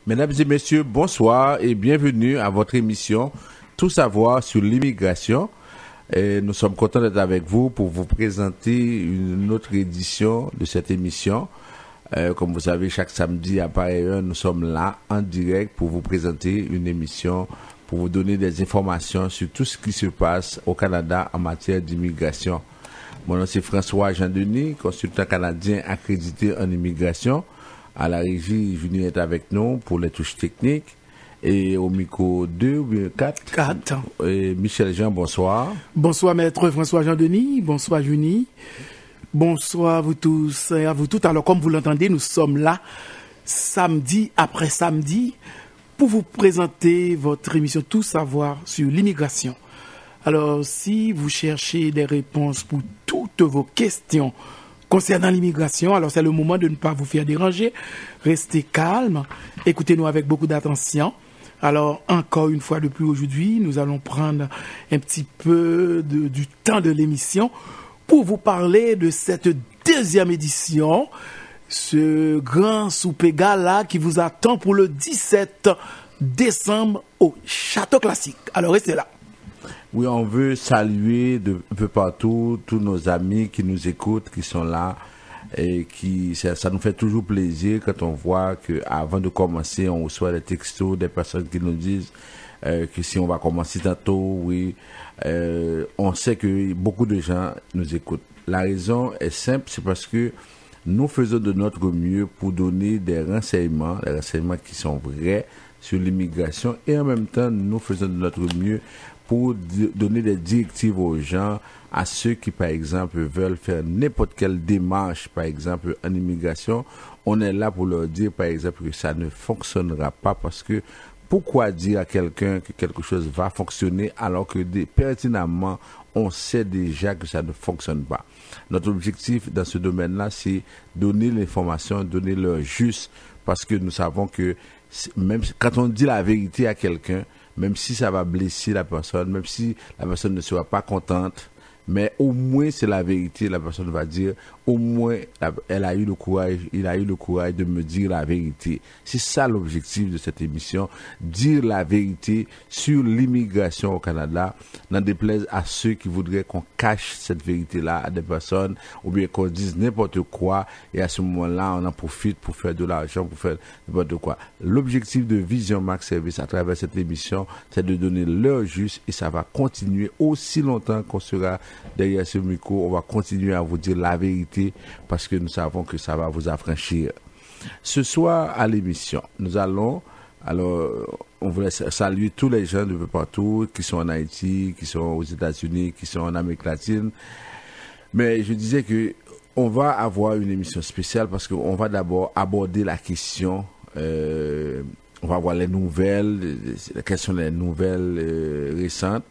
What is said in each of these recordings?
Mesdames et messieurs, bonsoir et bienvenue à votre émission Tout savoir sur l'immigration. Et nous sommes contents d'être avec vous pour vous présenter une autre édition de cette émission. Comme vous savez, chaque samedi à pareille heure, nous sommes là en direct pour vous présenter une émission, pour vous donner des informations sur tout ce qui se passe au Canada en matière d'immigration. Mon nom c'est François Jean-Denis, consultant canadien accrédité en immigration. À la régie, Julien est avec nous pour les touches techniques. Et au micro 2 ou 4. Et Michel Jean, bonsoir. Bonsoir maître François Jean-Denis, bonsoir Juni. Bonsoir à vous tous et à vous toutes. Alors comme vous l'entendez, nous sommes là samedi après samedi pour vous présenter votre émission Tout savoir sur l'immigration. Alors si vous cherchez des réponses pour toutes vos questions concernant l'immigration, alors c'est le moment de ne pas vous faire déranger. Restez calme, écoutez-nous avec beaucoup d'attention. Alors, encore une fois de plus aujourd'hui, nous allons prendre un petit peu du temps de l'émission pour vous parler de cette deuxième édition, ce grand souper gala qui vous attend pour le 17 décembre au Château Classique. Alors, restez là. Oui, on veut saluer de un peu partout tous nos amis qui nous écoutent, qui sont là. Et ça nous fait toujours plaisir quand on voit que avant de commencer, on reçoit des textos des personnes qui nous disent que si on va commencer tantôt, oui, on sait que beaucoup de gens nous écoutent. La raison est simple, c'est parce que nous faisons de notre mieux pour donner des renseignements qui sont vrais sur l'immigration, et en même temps, nous faisons de notre mieux pour donner des directives aux gens, à ceux qui, par exemple, veulent faire n'importe quelle démarche, par exemple, en immigration. On est là pour leur dire, par exemple, que ça ne fonctionnera pas, parce que pourquoi dire à quelqu'un que quelque chose va fonctionner alors que pertinemment, on sait déjà que ça ne fonctionne pas. Notre objectif dans ce domaine-là, c'est donner l'information, donner l'heure juste, parce que nous savons que même quand on dit la vérité à quelqu'un, même si ça va blesser la personne, même si la personne ne sera pas contente, mais au moins c'est la vérité, la personne va dire, au moins elle a eu le courage, il a eu le courage de me dire la vérité. C'est ça l'objectif de cette émission, dire la vérité sur l'immigration au Canada, n'en déplaise à ceux qui voudraient qu'on cache cette vérité-là à des personnes, ou bien qu'on dise n'importe quoi, et à ce moment-là, on en profite pour faire de l'argent, pour faire n'importe quoi. L'objectif de Vision Max Service à travers cette émission, c'est de donner l'heure juste, et ça va continuer aussi longtemps qu'on sera derrière ce micro. On va continuer à vous dire la vérité parce que nous savons que ça va vous affranchir. Ce soir à l'émission, on voulait saluer tous les gens de partout qui sont en Haïti, qui sont aux États-Unis, qui sont en Amérique latine. Mais je disais que on va avoir une émission spéciale parce qu'on va d'abord aborder la question. On va voir les nouvelles, quelles sont les nouvelles récentes.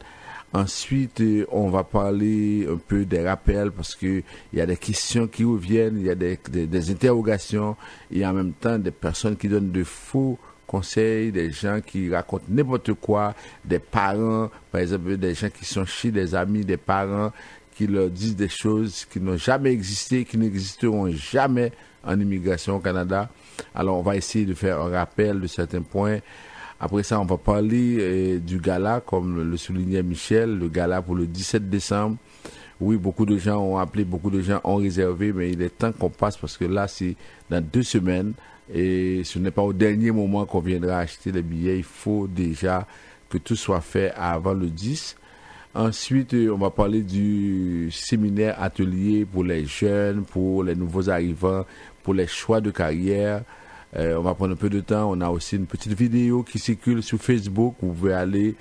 Ensuite, on va parler un peu des rappels parce que il y a des questions qui reviennent, il y a des interrogations, et en même temps des personnes qui donnent de faux conseils, des gens qui racontent n'importe quoi, des parents, par exemple, des gens qui sont chez des amis, des parents qui leur disent des choses qui n'ont jamais existé, qui n'existeront jamais en immigration au Canada. Alors, on va essayer de faire un rappel de certains points. Après ça, on va parler du gala, comme le soulignait Michel, le gala pour le 17 décembre. Oui, beaucoup de gens ont appelé, beaucoup de gens ont réservé, mais il est temps qu'on passe parce que là, c'est dans 2 semaines et ce n'est pas au dernier moment qu'on viendra acheter les billets. Il faut déjà que tout soit fait avant le 10. Ensuite, on va parler du séminaire atelier pour les jeunes, pour les nouveaux arrivants, pour les choix de carrière. On va prendre un peu de temps. On a aussi une petite vidéo qui circule sur Facebook. Vous pouvez aller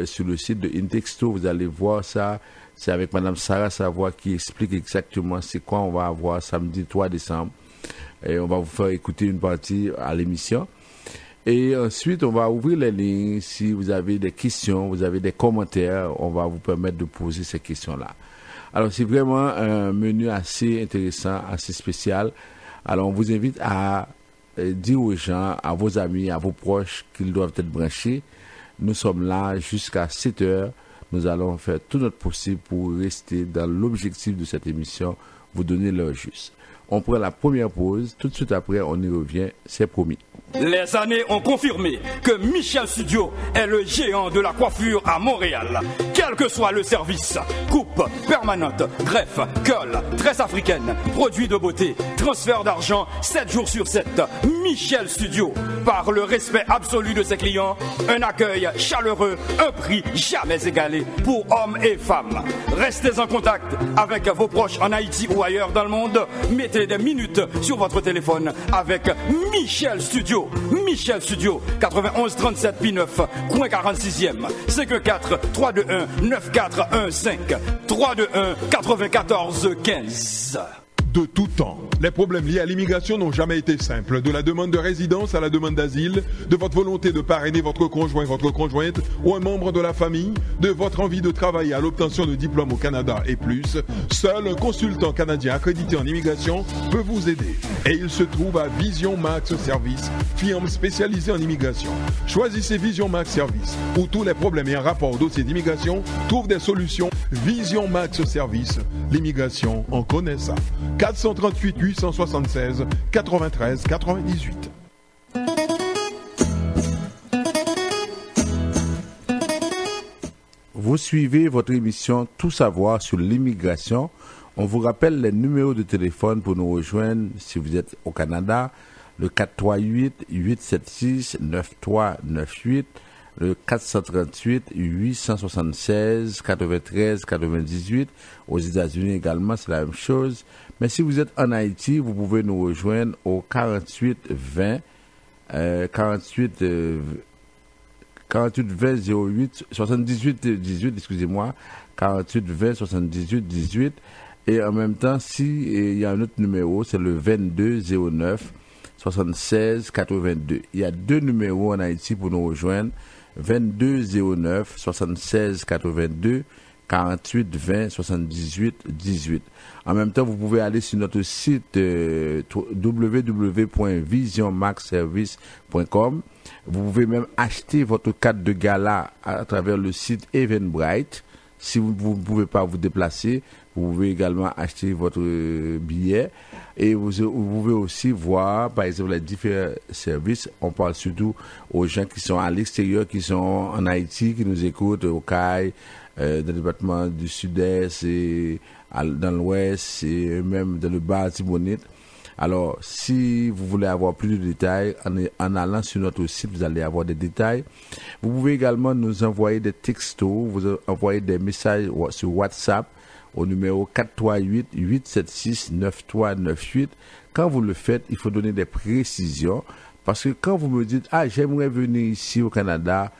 sur le site de Intexto. Vous allez voir ça. C'est avec Madame Sarah Savoie qui explique exactement c'est quoi on va avoir samedi 3 décembre. Et on va vous faire écouter une partie à l'émission. Et ensuite, on va ouvrir les lignes. Si vous avez des questions, vous avez des commentaires, on va vous permettre de poser ces questions-là. Alors, c'est vraiment un menu assez intéressant, assez spécial. Alors, on vous invite à dire aux gens, à vos amis, à vos proches qu'ils doivent être branchés. Nous sommes là jusqu'à 7 heures. Nous allons faire tout notre possible pour rester dans l'objectif de cette émission, vous donner l'heure juste. On prend la première pause. Tout de suite après, on y revient. C'est promis. Les années ont confirmé que Michel Studio est le géant de la coiffure à Montréal. Quel que soit le service, coupe permanente, greffe, curl, tresse africaine, produits de beauté, transfert d'argent, 7 jours sur 7. Michel Studio, par le respect absolu de ses clients, un accueil chaleureux, un prix jamais égalé pour hommes et femmes. Restez en contact avec vos proches en Haïti ou ailleurs dans le monde. Mettez des minutes sur votre téléphone avec Michel Studio. Michel Studio, 91 37 P9, coin 46e, 514 321 9415, 321 94 15. De tout temps, les problèmes liés à l'immigration n'ont jamais été simples. De la demande de résidence à la demande d'asile, de votre volonté de parrainer votre conjoint, votre conjointe ou un membre de la famille, de votre envie de travailler à l'obtention de diplômes au Canada et plus, seul un consultant canadien accrédité en immigration peut vous aider. Et il se trouve à Vision Max Service, firme spécialisée en immigration. Choisissez Vision Max Service, où tous les problèmes et un rapport au dossier d'immigration trouvent des solutions. Vision Max Service, l'immigration, on connaît ça. 438 876 93 98. Vous suivez votre émission Tout savoir sur l'immigration. On vous rappelle les numéros de téléphone pour nous rejoindre si vous êtes au Canada, le 438-876-9398, le 438-876-9398. Aux États-Unis également, c'est la même chose. Mais si vous êtes en Haïti, vous pouvez nous rejoindre au 48 20 08 78 18, excusez-moi, 48 20 78 18. Et en même temps, il y a un autre numéro, c'est le 22 09 76 82. Il y a deux numéros en Haïti pour nous rejoindre. 22 09 76 82, 48 20 78 18. En même temps, vous pouvez aller sur notre site www.visionmaxservice.com. Vous pouvez même acheter votre carte de gala à travers le site Eventbrite. Si vous ne pouvez pas vous déplacer, vous pouvez également acheter votre billet. Et vous pouvez aussi voir, par exemple, les différents services. On parle surtout aux gens qui sont à l'extérieur, qui sont en Haïti, qui nous écoutent au CAI, dans le département du Sud-Est, et dans l'Ouest, et même dans le Bas-Tibonite. Alors, si vous voulez avoir plus de détails, en allant sur notre site, vous allez avoir des détails. Vous pouvez également nous envoyer des textos, vous envoyer des messages sur WhatsApp au numéro 438-876-9398. Quand vous le faites, il faut donner des précisions. Parce que quand vous me dites, j'aimerais venir ici au Canada,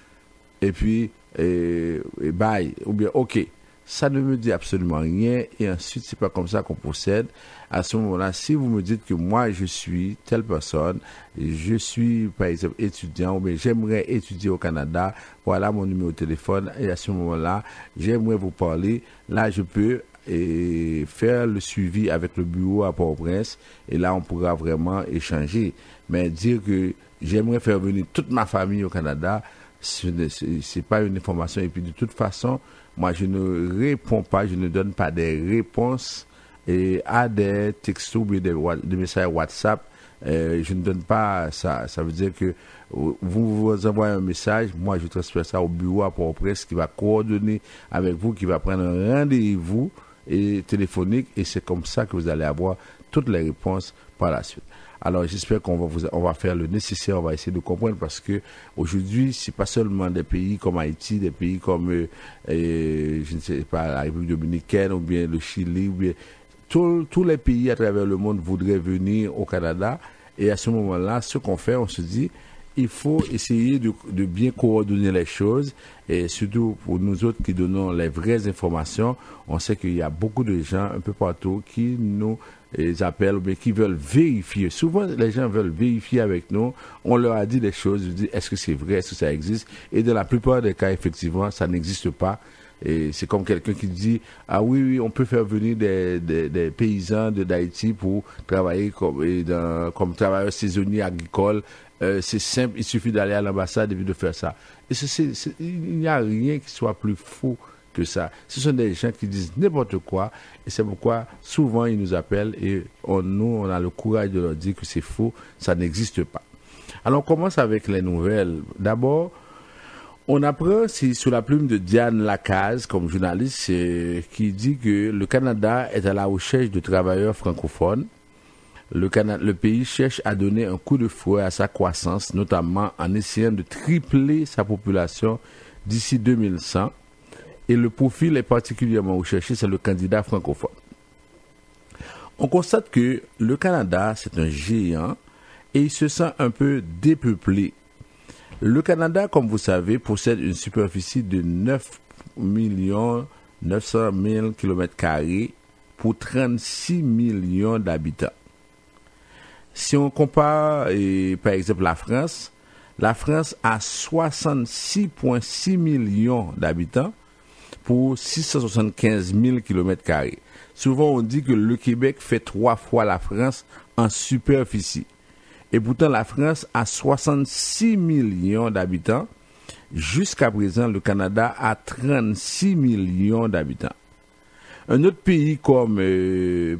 et puis, bye, ou bien, ok, ça ne me dit absolument rien, et ensuite, c'est pas comme ça qu'on procède. À ce moment-là, si vous me dites que moi, je suis telle personne, je suis, par exemple, étudiant, ou bien j'aimerais étudier au Canada, voilà mon numéro de téléphone, et à ce moment-là, j'aimerais vous parler, là, je peux faire le suivi avec le bureau à Port-au-Prince, et là, on pourra vraiment échanger. Mais dire que j'aimerais faire venir toute ma famille au Canada, c'est pas une information, et puis de toute façon, moi, je ne réponds pas, je ne donne pas des réponses à des textos ou des messages WhatsApp. Je ne donne pas ça. Ça veut dire que vous envoyez un message, moi, je transfère ça au bureau à Port-au-Prince qui va coordonner avec vous, qui va prendre un rendez-vous téléphonique, et c'est comme ça que vous allez avoir toutes les réponses par la suite. Alors, j'espère qu'on va faire le nécessaire, on va essayer de comprendre, parce que aujourd'hui, c'est pas seulement des pays comme Haïti, des pays comme, je ne sais pas, la République dominicaine, ou bien le Chili, ou bien tous les pays à travers le monde voudraient venir au Canada. Et à ce moment-là, ce qu'on fait, on se dit, il faut essayer de bien coordonner les choses, et surtout pour nous autres qui donnons les vraies informations. On sait qu'il y a beaucoup de gens un peu partout qui nous appellent, ou bien qui veulent vérifier. Souvent, les gens veulent vérifier avec nous. On leur a dit des choses, ils disent, est-ce que c'est vrai, est-ce que ça existe? Et dans la plupart des cas, effectivement, ça n'existe pas. Et c'est comme quelqu'un qui dit, oui, on peut faire venir des paysans d'Haïti pour travailler comme travailleurs saisonniers agricoles. C'est simple, il suffit d'aller à l'ambassade et puis de faire ça. Et il n'y a rien qui soit plus faux que ça. Ce sont des gens qui disent n'importe quoi, et c'est pourquoi souvent ils nous appellent, et on a le courage de leur dire que c'est faux, ça n'existe pas. Alors, on commence avec les nouvelles. D'abord, on apprend, c'est sous la plume de Diane Lacaze, comme journaliste, qui dit que le Canada est à la recherche de travailleurs francophones. Le pays cherche à donner un coup de fouet à sa croissance, notamment en essayant de tripler sa population d'ici 2100. Et le profil est particulièrement recherché, c'est le candidat francophone. On constate que le Canada, c'est un géant et il se sent un peu dépeuplé. Le Canada, comme vous savez, possède une superficie de 9 900 000 km² pour 36 millions d'habitants. Si on compare, par exemple, la France a 66,6 millions d'habitants pour 675 000 km². Souvent, on dit que le Québec fait 3 fois la France en superficie. Et pourtant, la France a 66 millions d'habitants. Jusqu'à présent, le Canada a 36 millions d'habitants. Un autre pays comme,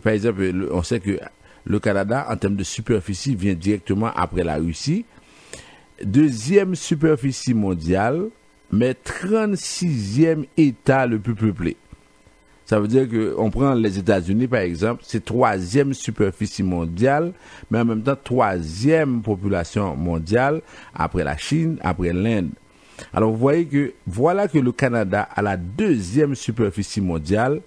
par exemple, on sait que le Canada, en termes de superficie, vient directement après la Russie. Deuxième superficie mondiale, mais 36e État le plus peuplé. Ça veut dire qu'on prend les États-Unis, par exemple, c'est 3e superficie mondiale, mais en même temps 3e population mondiale, après la Chine, après l'Inde. Alors vous voyez que voilà que le Canada a la 2e superficie mondiale,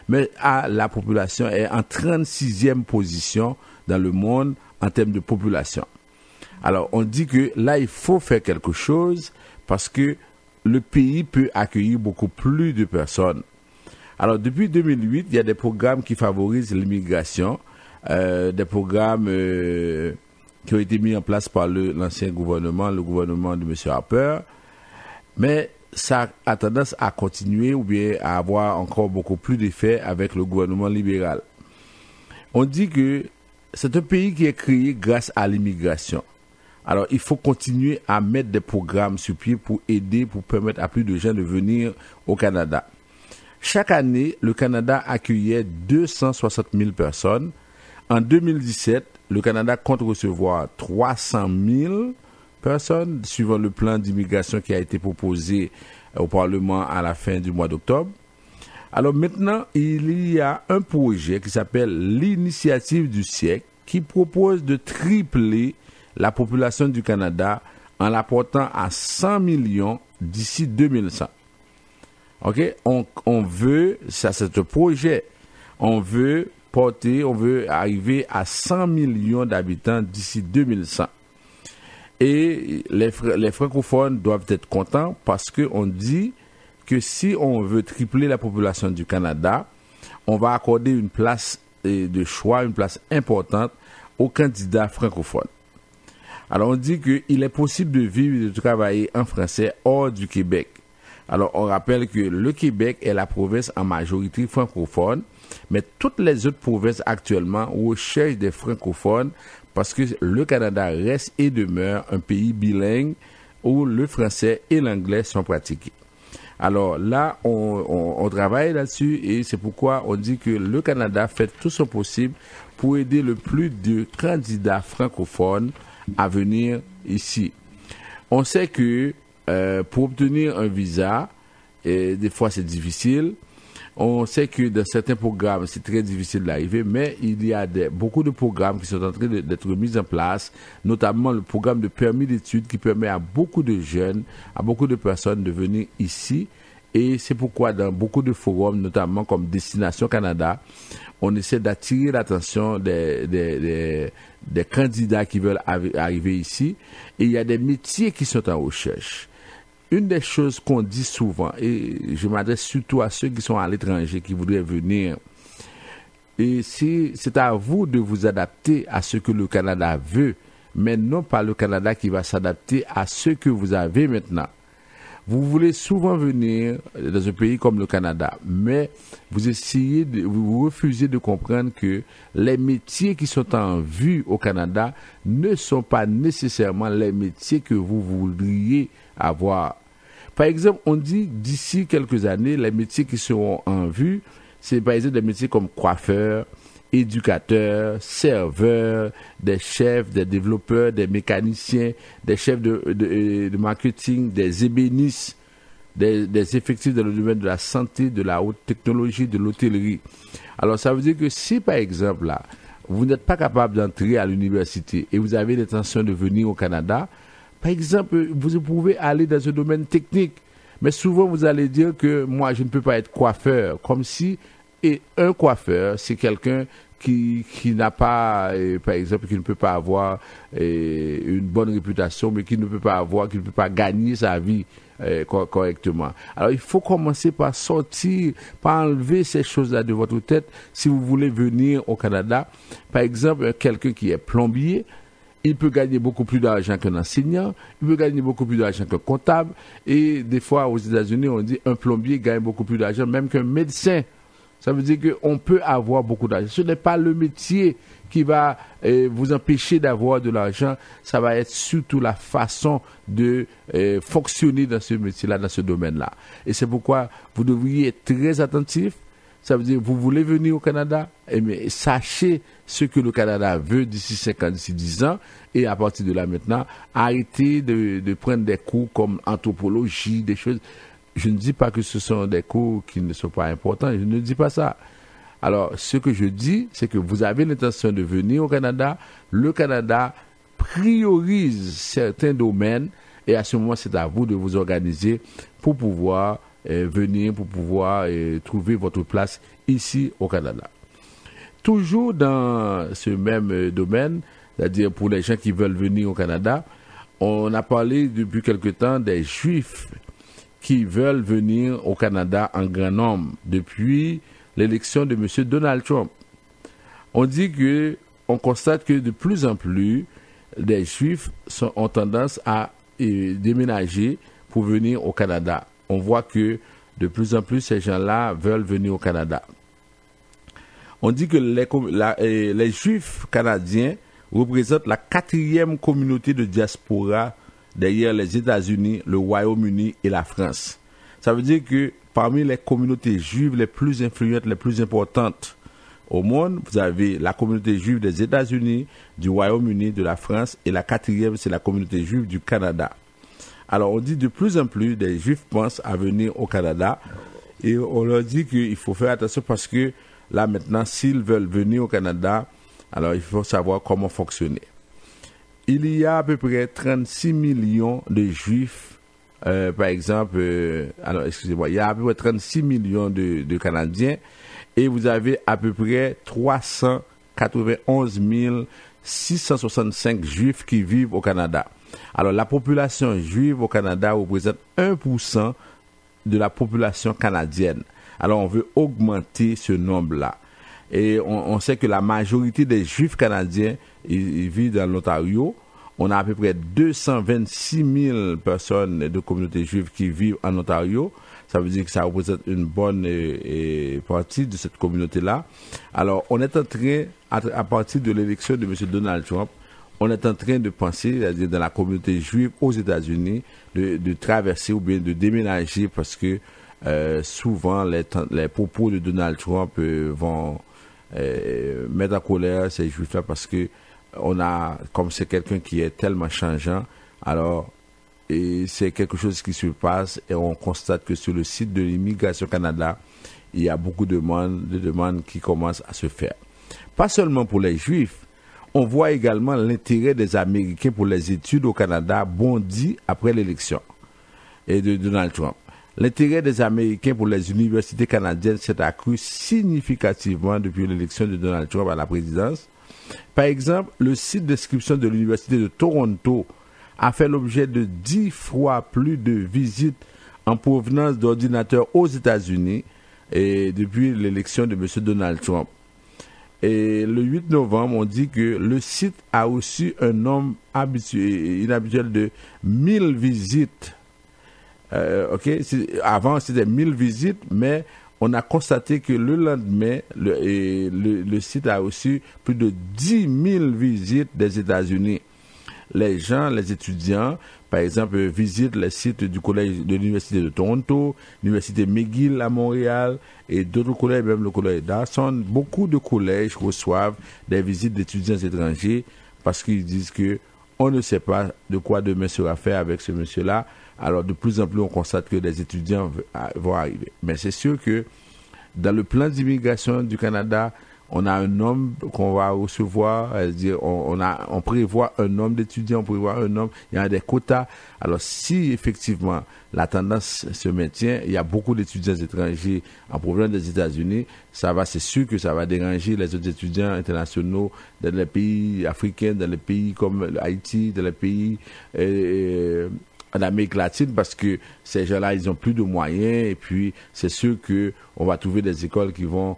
mais la population est en 36e position dans le monde en termes de population. Alors on dit que là il faut faire quelque chose parce que le pays peut accueillir beaucoup plus de personnes. Alors, depuis 2008, il y a des programmes qui favorisent l'immigration, des programmes qui ont été mis en place par l'ancien gouvernement, le gouvernement de M. Harper, mais ça a tendance à continuer ou bien à avoir encore beaucoup plus d'effets avec le gouvernement libéral. On dit que c'est un pays qui est créé grâce à l'immigration. Alors, il faut continuer à mettre des programmes sur pied pour aider, pour permettre à plus de gens de venir au Canada. Chaque année, le Canada accueillait 260 000 personnes. En 2017, le Canada compte recevoir 300 000 personnes, suivant le plan d'immigration qui a été proposé au Parlement à la fin du mois d'octobre. Alors maintenant, il y a un projet qui s'appelle l'Initiative du siècle, qui propose de tripler la population du Canada en la portant à 100 millions d'ici 2100. Ok, on veut, ça c'est un projet, on veut arriver à 100 millions d'habitants d'ici 2100. Et les francophones doivent être contents parce qu'on dit que si on veut tripler la population du Canada, on va accorder une place de choix, une place importante aux candidats francophones. Alors on dit qu'il est possible de vivre et de travailler en français hors du Québec. Alors, on rappelle que le Québec est la province en majorité francophone, mais toutes les autres provinces actuellement recherchent des francophones parce que le Canada reste et demeure un pays bilingue où le français et l'anglais sont pratiqués. Alors là, on travaille là-dessus et c'est pourquoi on dit que le Canada fait tout son possible pour aider le plus de candidats francophones à venir ici. On sait que pour obtenir un visa, et des fois c'est difficile. On sait que dans certains programmes, c'est très difficile d'arriver, mais il y a beaucoup de programmes qui sont en train d'être mis en place, notamment le programme de permis d'études qui permet à beaucoup de jeunes, à beaucoup de personnes de venir ici. Et c'est pourquoi dans beaucoup de forums, notamment comme Destination Canada, on essaie d'attirer l'attention des candidats qui veulent arriver ici. Et il y a des métiers qui sont en recherche. Une des choses qu'on dit souvent, et je m'adresse surtout à ceux qui sont à l'étranger, qui voudraient venir, et c'est à vous de vous adapter à ce que le Canada veut, mais non pas le Canada qui va s'adapter à ce que vous avez maintenant. Vous voulez souvent venir dans un pays comme le Canada, mais vous refusez de comprendre que les métiers qui sont en vue au Canada ne sont pas nécessairement les métiers que vous voudriez avoir. Par exemple, on dit d'ici quelques années, les métiers qui seront en vue, c'est par exemple des métiers comme coiffeur, éducateurs, serveurs, des chefs, des développeurs, des mécaniciens, des chefs de marketing, des ébénistes, des effectifs dans le domaine de la santé, de la haute technologie, de l'hôtellerie. Alors ça veut dire que si par exemple là, vous n'êtes pas capable d'entrer à l'université et vous avez l'intention de venir au Canada, par exemple, vous pouvez aller dans un domaine technique, mais souvent vous allez dire que moi je ne peux pas être coiffeur, comme si un coiffeur c'est quelqu'un qui n'a pas, par exemple, qui ne peut pas avoir une bonne réputation, mais qui ne peut pas gagner sa vie correctement. Alors il faut commencer par sortir, par enlever ces choses-là de votre tête si vous voulez venir au Canada. Par exemple, quelqu'un qui est plombier, il peut gagner beaucoup plus d'argent qu'un enseignant, il peut gagner beaucoup plus d'argent qu'un comptable, et des fois aux États-Unis on dit un plombier gagne beaucoup plus d'argent même qu'un médecin. Ça veut dire qu'on peut avoir beaucoup d'argent. Ce n'est pas le métier qui va vous empêcher d'avoir de l'argent. Ça va être surtout la façon de fonctionner dans ce métier-là, dans ce domaine-là. Et c'est pourquoi vous devriez être très attentif. Ça veut dire vous voulez venir au Canada, mais sachez ce que le Canada veut d'ici 5 ans, d'ici 10 ans. Et à partir de là maintenant, arrêtez de prendre des cours comme anthropologie, des choses. Je ne dis pas que ce sont des cours qui ne sont pas importants, je ne dis pas ça. Alors, ce que je dis, c'est que vous avez l'intention de venir au Canada, le Canada priorise certains domaines, et à ce moment, c'est à vous de vous organiser pour pouvoir venir, pour pouvoir trouver votre place ici au Canada. Toujours dans ce même domaine, c'est-à-dire pour les gens qui veulent venir au Canada, on a parlé depuis quelque temps des Juifs qui veulent venir au Canada en grand nombre depuis l'élection de M. Donald Trump. On constate que de plus en plus, les Juifs ont tendance à déménager pour venir au Canada. On voit que de plus en plus, ces gens-là veulent venir au Canada. On dit que les Juifs canadiens représentent la 4e communauté de diaspora derrière les États-Unis, le Royaume-Uni et la France. Ça veut dire que parmi les communautés juives les plus influentes, les plus importantes au monde, vous avez la communauté juive des États-Unis, du Royaume-Uni, de la France, et la 4e, c'est la communauté juive du Canada. Alors on dit de plus en plus, des Juifs pensent à venir au Canada, et on leur dit qu'il faut faire attention parce que là maintenant, s'ils veulent venir au Canada, alors il faut savoir comment fonctionner. Il y a à peu près 36 millions de Juifs, par exemple, il y a à peu près 36 millions de Canadiens, et vous avez à peu près 391 665 Juifs qui vivent au Canada. Alors la population juive au Canada représente 1% de la population canadienne. Alors on veut augmenter ce nombre-là. Et on sait que la majorité des Juifs canadiens, ils vivent dans l'Ontario. On a à peu près 226 000 personnes de communauté juive qui vivent en Ontario. Ça veut dire que ça représente une bonne partie de cette communauté-là. Alors, on est en train, à partir de l'élection de M. Donald Trump, on est en train de penser, c'est-à-dire dans la communauté juive aux États-Unis, de traverser ou bien de déménager parce que souvent les propos de Donald Trump vont mettre en colère ces juifs-là parce que comme c'est quelqu'un qui est tellement changeant, alors et c'est quelque chose qui se passe et on constate que sur le site de l'Immigration Canada, il y a beaucoup de demandes qui commencent à se faire. Pas seulement pour les Juifs, on voit également l'intérêt des Américains pour les études au Canada bondi après l'élection de Donald Trump. L'intérêt des Américains pour les universités canadiennes s'est accru significativement depuis l'élection de Donald Trump à la présidence. Par exemple, le site d'inscription de l'Université de Toronto a fait l'objet de 10 fois plus de visites en provenance d'ordinateurs aux États-Unis et depuis l'élection de M. Donald Trump. Et le 8 novembre, on dit que le site a reçu un nombre inhabituel de 1000 visites. Avant, c'était 1000 visites, mais on a constaté que le lendemain, le site a reçu plus de 10 000 visites des États-Unis. les gens, les étudiants, par exemple, visitent les sites du collège de l'Université de Toronto, l'Université McGill à Montréal et d'autres collèges, même le collège d'Arson. Beaucoup de collèges reçoivent des visites d'étudiants étrangers parce qu'ils disent que on ne sait pas de quoi demain sera fait avec ce monsieur-là. Alors, de plus en plus, on constate que des étudiants vont arriver. Mais c'est sûr que dans le plan d'immigration du Canada, on a un nombre qu'on va recevoir, c'est-à-dire on prévoit un nombre d'étudiants, on prévoit un nombre, il y a des quotas. Alors si effectivement la tendance se maintient, il y a beaucoup d'étudiants étrangers en provenance des États-Unis, c'est sûr que ça va déranger les autres étudiants internationaux dans les pays africains, dans les pays comme Haïti, dans les pays en Amérique latine, parce que ces gens-là, ils ont plus de moyens, et puis c'est sûr que on va trouver des écoles qui vont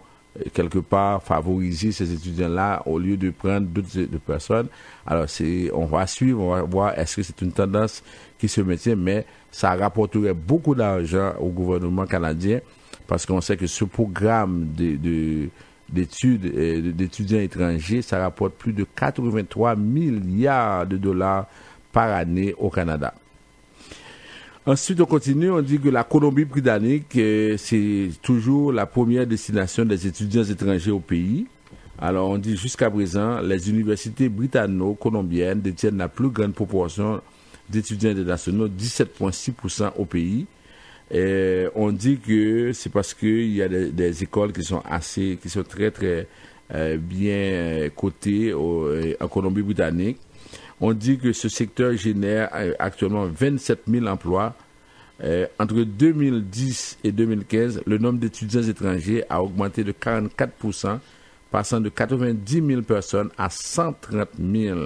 quelque part favoriser ces étudiants-là au lieu de prendre d'autres personnes. Alors on va suivre, on va voir est-ce que c'est une tendance qui se maintient, mais ça rapporterait beaucoup d'argent au gouvernement canadien parce qu'on sait que ce programme d'études d'étudiants étrangers, ça rapporte plus de 83 milliards de dollars par année au Canada. Ensuite, on continue, on dit que la Colombie-Britannique, c'est toujours la première destination des étudiants étrangers au pays. Alors, on dit jusqu'à présent, les universités britanno-colombiennes détiennent la plus grande proportion d'étudiants internationaux, 17,6% au pays. Et on dit que c'est parce qu'il y a des écoles qui sont très, très bien cotées en Colombie-Britannique. On dit que ce secteur génère actuellement 27 000 emplois. Entre 2010 et 2015, le nombre d'étudiants étrangers a augmenté de 44%, passant de 90 000 personnes à 130 000.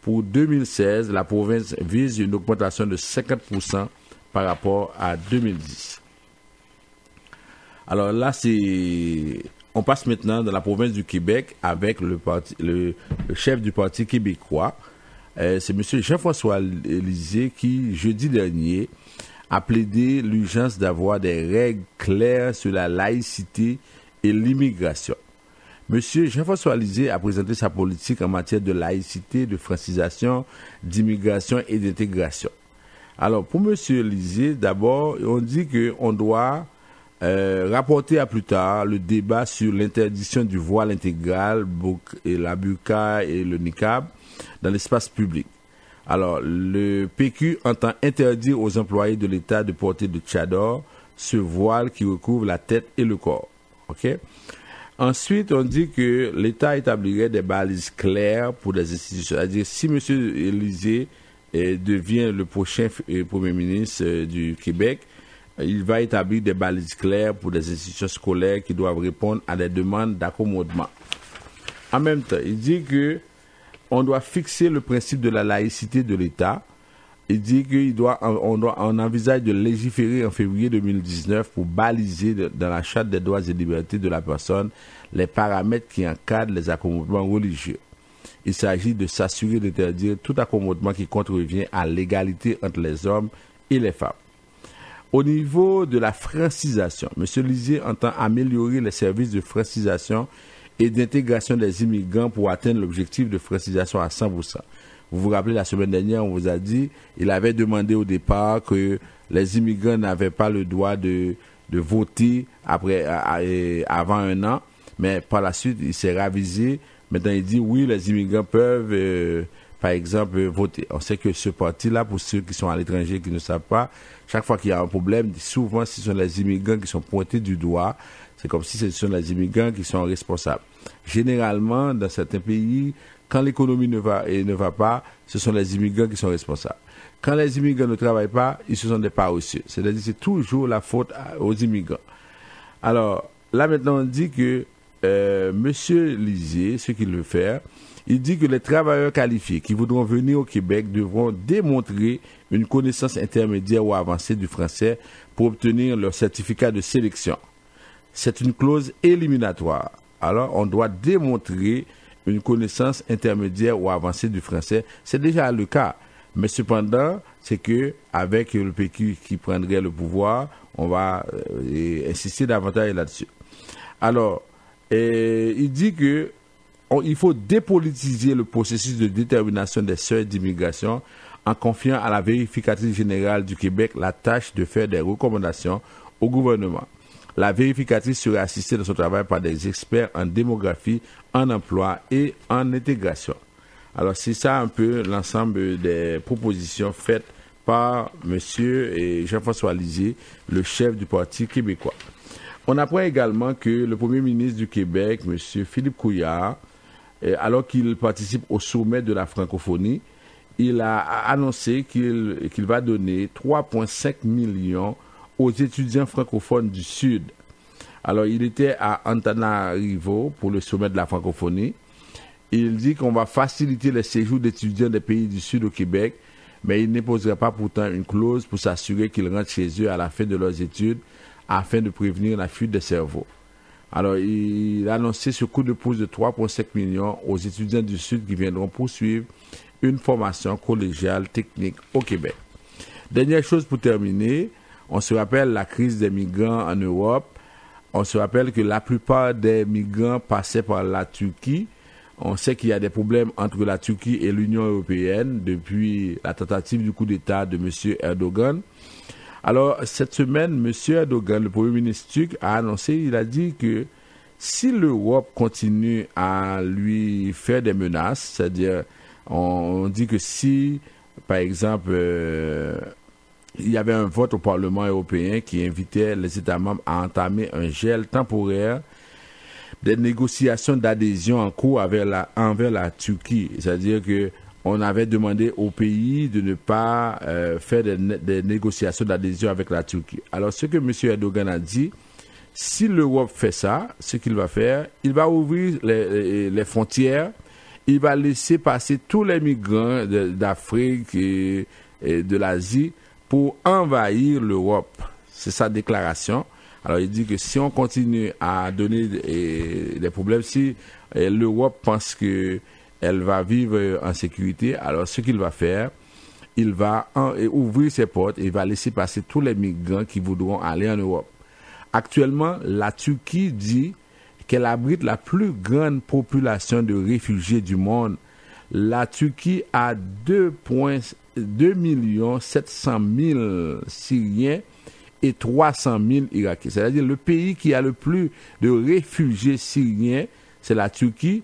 Pour 2016, la province vise une augmentation de 50% par rapport à 2010. Alors là, on passe maintenant dans la province du Québec avec le chef du Parti québécois. C'est M. Jean-François Lisée qui, jeudi dernier, a plaidé l'urgence d'avoir des règles claires sur la laïcité et l'immigration. M. Jean-François Lisée a présenté sa politique en matière de laïcité, de francisation, d'immigration et d'intégration. Alors, pour M. Lisée, d'abord, on dit qu'on doit rapporter à plus tard le débat sur l'interdiction du voile intégral, et la burqa et le niqab, dans l'espace public. Alors, le PQ entend interdire aux employés de l'État de porter de tchador, ce voile qui recouvre la tête et le corps. OK? Ensuite, on dit que l'État établirait des balises claires pour des institutions. C'est-à-dire, si M. Lisée devient le prochain Premier ministre du Québec, il va établir des balises claires pour des institutions scolaires qui doivent répondre à des demandes d'accommodement. En même temps, il dit que on doit fixer le principe de la laïcité de l'État. Il dit qu'on envisage de légiférer en février 2019 pour baliser dans la Charte des droits et libertés de la personne les paramètres qui encadrent les accommodements religieux. Il s'agit de s'assurer d'interdire tout accommodement qui contrevient à l'égalité entre les hommes et les femmes. Au niveau de la francisation, M. Lisée entend améliorer les services de francisation et d'intégration des immigrants pour atteindre l'objectif de francisation à 100%. Vous vous rappelez, la semaine dernière, on vous a dit, il avait demandé au départ que les immigrants n'avaient pas le droit de voter avant un an, mais par la suite, il s'est ravisé. Maintenant, il dit, oui, les immigrants peuvent, par exemple, voter. On sait que ce parti-là, pour ceux qui sont à l'étranger, qui ne savent pas, chaque fois qu'il y a un problème, souvent, ce sont les immigrants qui sont pointés du doigt. C'est comme si ce sont les immigrants qui sont responsables. Généralement, dans certains pays, quand l'économie ne va pas, ce sont les immigrants qui sont responsables. Quand les immigrants ne travaillent pas, ils se sont des paresseux. C'est-à-dire que c'est toujours la faute aux immigrants. Alors, là maintenant, on dit que M. Lisée, ce qu'il veut faire, il dit que les travailleurs qualifiés qui voudront venir au Québec devront démontrer une connaissance intermédiaire ou avancée du français pour obtenir leur certificat de sélection. C'est une clause éliminatoire. Alors, on doit démontrer une connaissance intermédiaire ou avancée du français. C'est déjà le cas. Mais cependant, c'est que avec le PQ qui prendrait le pouvoir, on va insister davantage là-dessus. Alors, il dit que il faut dépolitiser le processus de détermination des seuils d'immigration en confiant à la vérificatrice générale du Québec la tâche de faire des recommandations au gouvernement. La vérificatrice sera assistée dans son travail par des experts en démographie, en emploi et en intégration. Alors c'est ça un peu l'ensemble des propositions faites par M. Jean-François Lisée, le chef du Parti québécois. On apprend également que le Premier ministre du Québec, M. Philippe Couillard, alors qu'il participe au sommet de la francophonie, il a annoncé qu'il va donner 3,5 millions aux étudiants francophones du Sud. Alors, il était à Antananarivo pour le sommet de la francophonie. Il dit qu'on va faciliter les séjours d'étudiants des pays du Sud au Québec, mais il n'imposerait pas pourtant une clause pour s'assurer qu'ils rentrent chez eux à la fin de leurs études afin de prévenir la fuite des cerveaux. Alors, il a annoncé ce coup de pouce de 3,5 millions aux étudiants du Sud qui viendront poursuivre une formation collégiale technique au Québec. Dernière chose pour terminer, on se rappelle la crise des migrants en Europe. On se rappelle que la plupart des migrants passaient par la Turquie. On sait qu'il y a des problèmes entre la Turquie et l'Union européenne depuis la tentative du coup d'État de M. Erdogan. Alors, cette semaine, M. Erdogan, le Premier ministre turc, a annoncé, il a dit que si l'Europe continue à lui faire des menaces, c'est-à-dire, on dit que si, par exemple, il y avait un vote au Parlement européen qui invitait les États membres à entamer un gel temporaire des négociations d'adhésion en cours envers la Turquie. C'est-à-dire que on avait demandé au pays de ne pas faire des négociations d'adhésion avec la Turquie. Alors, ce que M. Erdogan a dit, si l'Europe fait ça, ce qu'il va faire, il va ouvrir les frontières, il va laisser passer tous les migrants d'Afrique et de l'Asie pour envahir l'Europe. C'est sa déclaration. Alors, il dit que si on continue à donner des problèmes, si l'Europe pense qu'elle va vivre en sécurité, alors ce qu'il va faire, il va ouvrir ses portes et il va laisser passer tous les migrants qui voudront aller en Europe. Actuellement, la Turquie dit qu'elle abrite la plus grande population de réfugiés du monde. La Turquie a 2,7 millions Syriens et 300 000 Irakiens. C'est-à-dire le pays qui a le plus de réfugiés syriens, c'est la Turquie,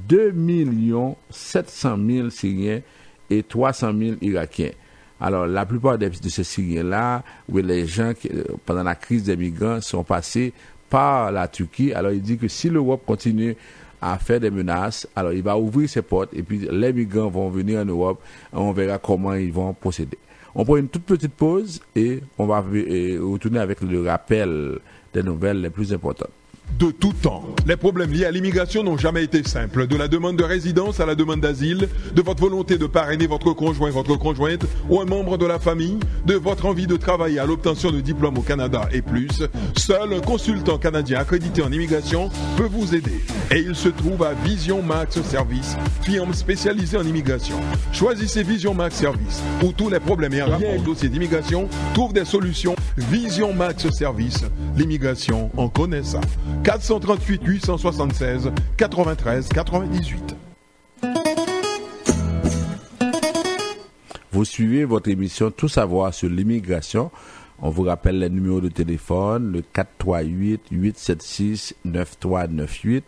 2,7 Syriens et 300 000 Irakiens. Alors, la plupart de ces Syriens-là, où les gens, pendant la crise des migrants, sont passés par la Turquie. Alors, il dit que si l'Europe continue à faire des menaces, alors il va ouvrir ses portes et puis les migrants vont venir en Europe et on verra comment ils vont procéder. On prend une toute petite pause et on va retourner avec le rappel des nouvelles les plus importantes. De tout temps, les problèmes liés à l'immigration n'ont jamais été simples. De la demande de résidence à la demande d'asile, de votre volonté de parrainer votre conjoint, votre conjointe ou un membre de la famille, de votre envie de travailler à l'obtention de diplômes au Canada et plus, seul un consultant canadien accrédité en immigration peut vous aider. Et il se trouve à Vision Max Service, firme spécialisée en immigration. Choisissez Vision Max Service, où tous les problèmes et rapports au dossier d'immigration trouvent des solutions. Vision Max Service, l'immigration, on connaît ça. 438 876 93 98. Vous suivez votre émission Tout savoir sur l'immigration. On vous rappelle les numéros de téléphone, le 438-876-9398.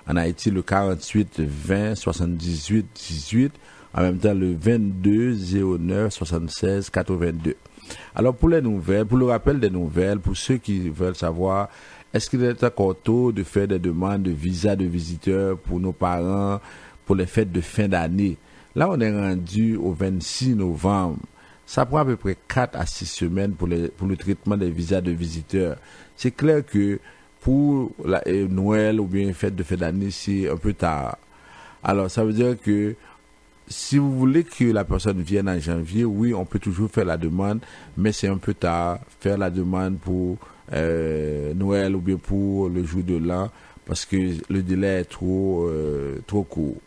En Haïti, le 48-20-78-18. En même temps, le 22-09-76-82. Alors, pour les nouvelles, pour le rappel des nouvelles, pour ceux qui veulent savoir, est-ce qu'il est encore tôt de faire des demandes de visa de visiteurs pour nos parents, pour les fêtes de fin d'année? Là, on est rendu au 26 novembre. Ça prend à peu près 4 à 6 semaines pour le traitement des visas de visiteurs. C'est clair que pour Noël ou bien fête de fin d'année, c'est un peu tard. Alors, ça veut dire que si vous voulez que la personne vienne en janvier, oui, on peut toujours faire la demande, mais c'est un peu tard. Faire la demande pour Noël ou bien pour le jour de l'an, parce que le délai est trop court.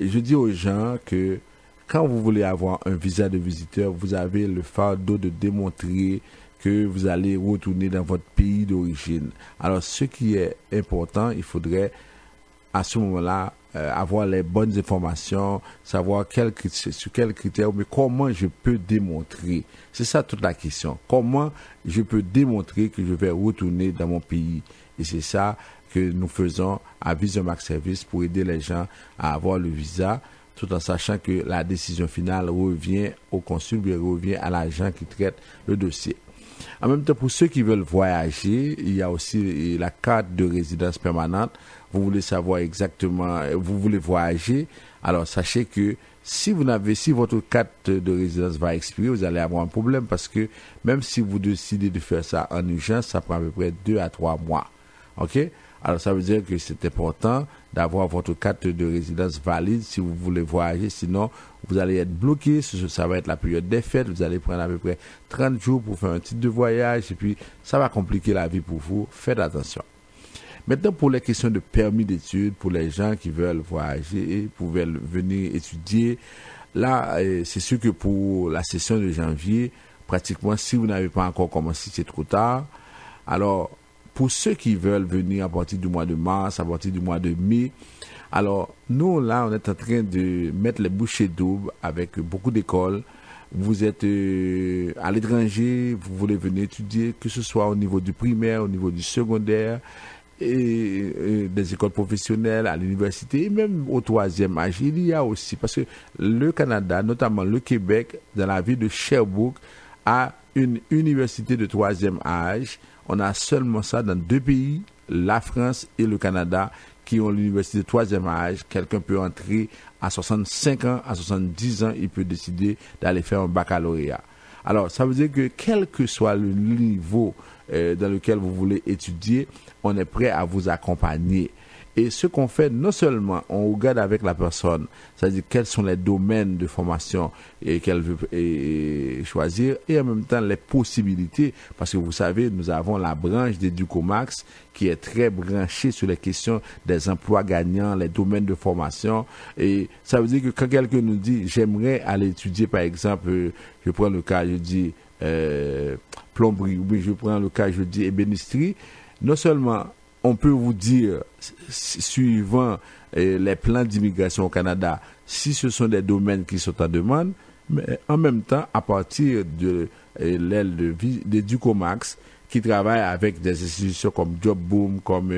Et je dis aux gens que quand vous voulez avoir un visa de visiteur, vous avez le fardeau de démontrer que vous allez retourner dans votre pays d'origine. Alors, ce qui est important, il faudrait à ce moment-là avoir les bonnes informations, savoir sur quels critères, mais comment je peux démontrer. C'est ça toute la question. Comment je peux démontrer que je vais retourner dans mon pays. Et c'est ça que nous faisons à Visa Max Service pour aider les gens à avoir le visa, tout en sachant que la décision finale revient au consul, mais revient à l'agent qui traite le dossier. En même temps, pour ceux qui veulent voyager, il y a aussi la carte de résidence permanente. Vous voulez savoir exactement, vous voulez voyager, alors sachez que si votre carte de résidence va expirer, vous allez avoir un problème parce que même si vous décidez de faire ça en urgence, ça prend à peu près 2 à 3 mois. OK? Alors ça veut dire que c'est important d'avoir votre carte de résidence valide si vous voulez voyager, sinon vous allez être bloqué, ça va être la période des fêtes, vous allez prendre à peu près 30 jours pour faire un titre de voyage et puis ça va compliquer la vie pour vous, faites attention. Maintenant, pour les questions de permis d'études, pour les gens qui veulent voyager, pour venir étudier, là, c'est sûr que pour la session de janvier, pratiquement, si vous n'avez pas encore commencé, c'est trop tard. Alors, pour ceux qui veulent venir à partir du mois de mars, à partir du mois de mai, alors, nous, là, on est en train de mettre les bouchées doubles avec beaucoup d'écoles. Vous êtes à l'étranger, vous voulez venir étudier, que ce soit au niveau du primaire, au niveau du secondaire, et des écoles professionnelles, à l'université, et même au 3e âge. Il y a aussi, parce que le Canada, notamment le Québec, dans la ville de Sherbrooke, a une université de 3e âge. On a seulement ça dans 2 pays, la France et le Canada, qui ont l'université de 3e âge. Quelqu'un peut entrer à 65 ans, à 70 ans, il peut décider d'aller faire un baccalauréat. Alors, ça veut dire que quel que soit le niveau dans lequel vous voulez étudier, on est prêt à vous accompagner. Et ce qu'on fait, non seulement on regarde avec la personne, c'est-à-dire quels sont les domaines de formation qu'elle veut choisir, et en même temps les possibilités, parce que vous savez, nous avons la branche d'Educomax qui est très branchée sur les questions des emplois gagnants, les domaines de formation. Et ça veut dire que quand quelqu'un nous dit, j'aimerais aller étudier, par exemple, je prends le cas, je dis plomberie, ou bien je prends le cas, je dis ébénisterie, non seulement on peut vous dire, suivant les plans d'immigration au Canada, si ce sont des domaines qui sont en demande, mais en même temps, à partir de l'aile d'Educomax, qui travaille avec des institutions comme Job Boom, comme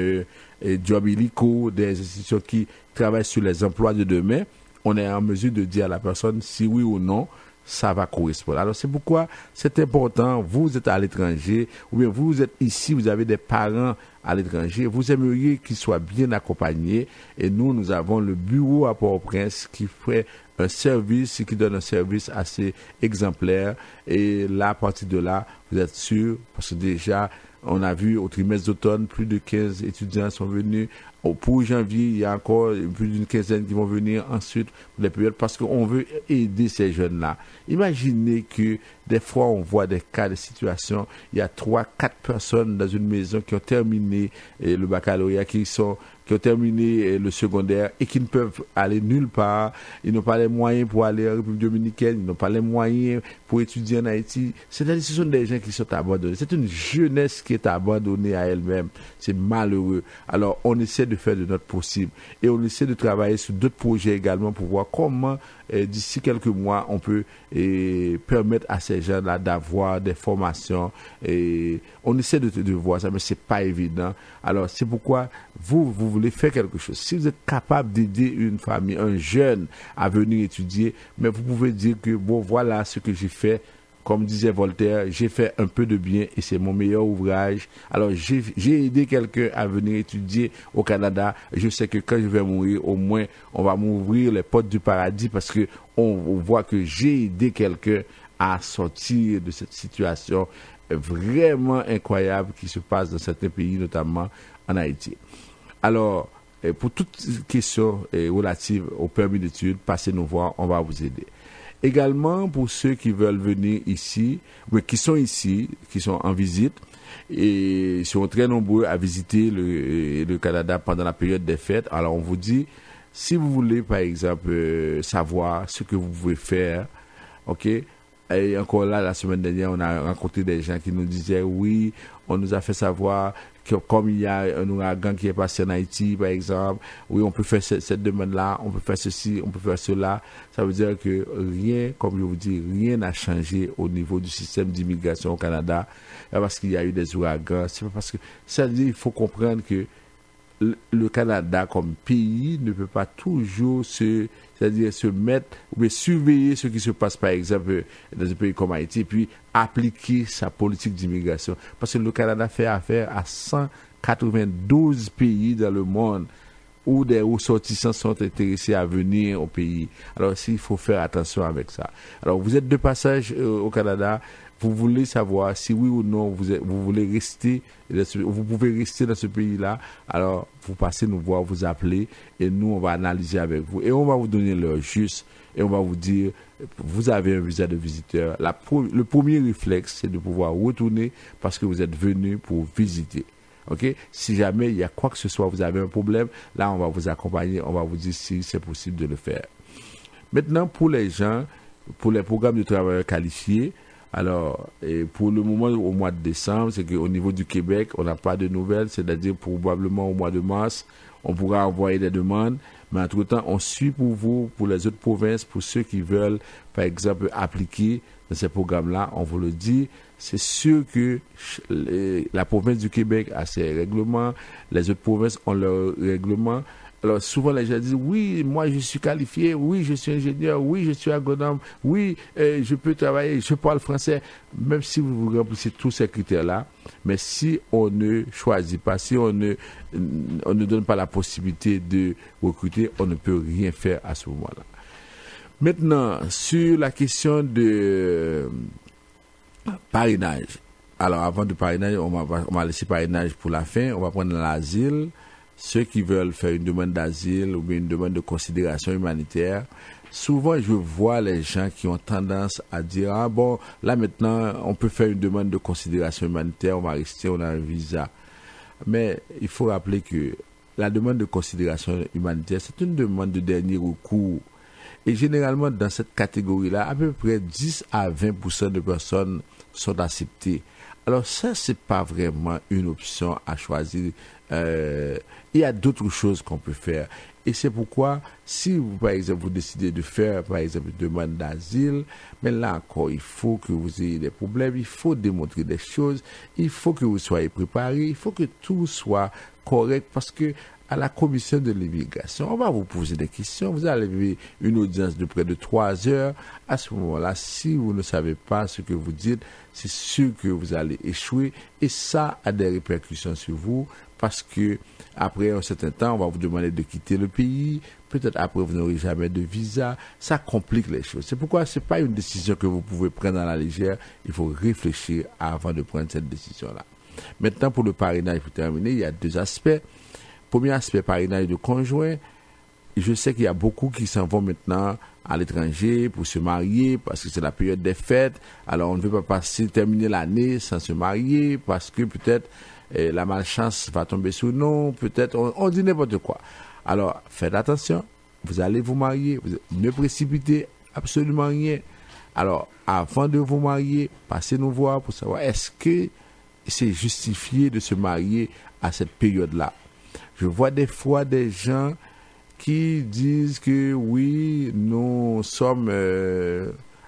Job Illico, des institutions qui travaillent sur les emplois de demain, on est en mesure de dire à la personne si oui ou non, ça va correspondre. Alors c'est pourquoi c'est important, vous êtes à l'étranger, ou bien vous êtes ici, vous avez des parents à l'étranger, vous aimeriez qu'ils soient bien accompagnés, et nous avons le bureau à Port-au-Prince qui fait un service, qui donne un service assez exemplaire, et là, à partir de là, vous êtes sûr, parce que déjà, on a vu au trimestre d'automne, plus de 15 étudiants sont venus. Pour janvier, il y a encore plus d'une quinzaine qui vont venir ensuite pour les périodes parce qu'on veut aider ces jeunes-là. Imaginez que des fois, on voit des cas de situation, il y a 3-4 personnes dans une maison qui ont terminé le baccalauréat, qui ont terminé le secondaire et qui ne peuvent aller nulle part. Ils n'ont pas les moyens pour aller en République dominicaine, ils n'ont pas les moyens pour étudier en Haïti. C'est-à-dire ce sont des gens qui sont abandonnés. C'est une jeunesse qui est abandonnée à elle-même. C'est malheureux. Alors, on essaie de faire de notre possible et on essaie de travailler sur d'autres projets également pour voir comment, d'ici quelques mois, on peut permettre à ces gens-là d'avoir des formations. Et on essaie de voir ça, mais c'est pas évident. Alors, c'est pourquoi vous voulez faire quelque chose. Si vous êtes capable d'aider une famille, un jeune à venir étudier, mais vous pouvez dire que, bon, voilà ce que j'ai fait. Comme disait Voltaire, j'ai fait un peu de bien et c'est mon meilleur ouvrage. Alors, j'ai aidé quelqu'un à venir étudier au Canada. Je sais que quand je vais mourir, au moins, on va m'ouvrir les portes du paradis parce que on voit que j'ai aidé quelqu'un à sortir de cette situation vraiment incroyable qui se passe dans certains pays, notamment en Haïti. Alors, pour toute question relative au permis d'études, passez nous voir, on va vous aider. Également, pour ceux qui veulent venir ici, ou qui sont ici, qui sont en visite, et sont très nombreux à visiter le Canada pendant la période des fêtes. Alors, on vous dit, si vous voulez, par exemple, savoir ce que vous pouvez faire, ok, Et encore là, la semaine dernière, on a rencontré des gens qui nous disaient, oui, on nous a fait savoir que comme il y a un ouragan qui est passé en Haïti, par exemple, oui, on peut faire cette demande-là, on peut faire ceci, on peut faire cela. Ça veut dire que rien, comme je vous dis, rien n'a changé au niveau du système d'immigration au Canada, parce qu'il y a eu des ouragans. C'est pas parce que, ça veut dire, il faut comprendre que le Canada comme pays ne peut pas toujours se mettre ou surveiller ce qui se passe par exemple dans un pays comme Haïti et puis appliquer sa politique d'immigration. Parce que le Canada fait affaire à 192 pays dans le monde où des ressortissants sont intéressés à venir au pays. Alors il faut faire attention avec ça. Alors vous êtes de passage au Canada, vous voulez savoir si oui ou non vous voulez rester, vous pouvez rester dans ce pays-là, alors vous passez nous voir, vous appelez et nous on va analyser avec vous et on va vous donner l'heure juste et on va vous dire vous avez un visa de visiteur. Le premier réflexe c'est de pouvoir retourner parce que vous êtes venu pour visiter. Ok? Si jamais il y a quoi que ce soit, vous avez un problème, là on va vous accompagner, on va vous dire si c'est possible de le faire. Maintenant pour les gens, pour les programmes de travailleurs qualifiés, alors, et pour le moment, au mois de décembre, c'est qu'au niveau du Québec, on n'a pas de nouvelles, c'est-à-dire probablement au mois de mars, on pourra envoyer des demandes, mais entre-temps, on suit pour vous, pour les autres provinces, pour ceux qui veulent, par exemple, appliquer dans ces programmes-là, on vous le dit, c'est sûr que la province du Québec a ses règlements, les autres provinces ont leurs règlements. Alors souvent les gens disent oui, moi je suis qualifié, oui je suis ingénieur, oui je suis agronome, oui je peux travailler, je parle français, même si vous remplissez tous ces critères-là, mais si on ne choisit pas, si on ne donne pas la possibilité de recruter, on ne peut rien faire à ce moment-là. Maintenant, sur la question de parrainage, alors avant de parrainage, on va laisser parrainage pour la fin, on va prendre l'asile. Ceux qui veulent faire une demande d'asile ou bien une demande de considération humanitaire, souvent je vois les gens qui ont tendance à dire ah bon, là maintenant on peut faire une demande de considération humanitaire, on va rester, on a un visa. Mais il faut rappeler que la demande de considération humanitaire, c'est une demande de dernier recours. Et généralement dans cette catégorie-là, à peu près 10 à 20% de personnes sont acceptées. Alors ça, c'est pas vraiment une option à choisir. Il y a d'autres choses qu'on peut faire. Et c'est pourquoi, si vous, par exemple, vous décidez de faire, par exemple, une demande d'asile, mais là encore, il faut que vous ayez des problèmes, il faut démontrer des choses, il faut que vous soyez préparés, il faut que tout soit correct parce que à la commission de l'immigration, on va vous poser des questions, vous allez avoir une audience de près de 3 heures. À ce moment-là, si vous ne savez pas ce que vous dites, c'est sûr que vous allez échouer et ça a des répercussions sur vous parce que après un certain temps, on va vous demander de quitter le pays, peut-être après vous n'aurez jamais de visa, ça complique les choses. C'est pourquoi ce n'est pas une décision que vous pouvez prendre à la légère, il faut réfléchir avant de prendre cette décision-là. Maintenant, pour le parrainage, pour terminer, il y a 2 aspects. Premier aspect, parrainage de conjoint. Je sais qu'il y a beaucoup qui s'en vont maintenant à l'étranger pour se marier parce que c'est la période des fêtes. Alors on ne veut pas terminer l'année sans se marier parce que peut-être la malchance va tomber sur nous, peut-être on dit n'importe quoi. Alors faites attention, vous allez vous marier, ne précipitez absolument rien. Alors avant de vous marier, passez nous voir pour savoir est-ce que c'est justifié de se marier à cette période-là. Je vois des fois des gens qui disent que oui, nous sommes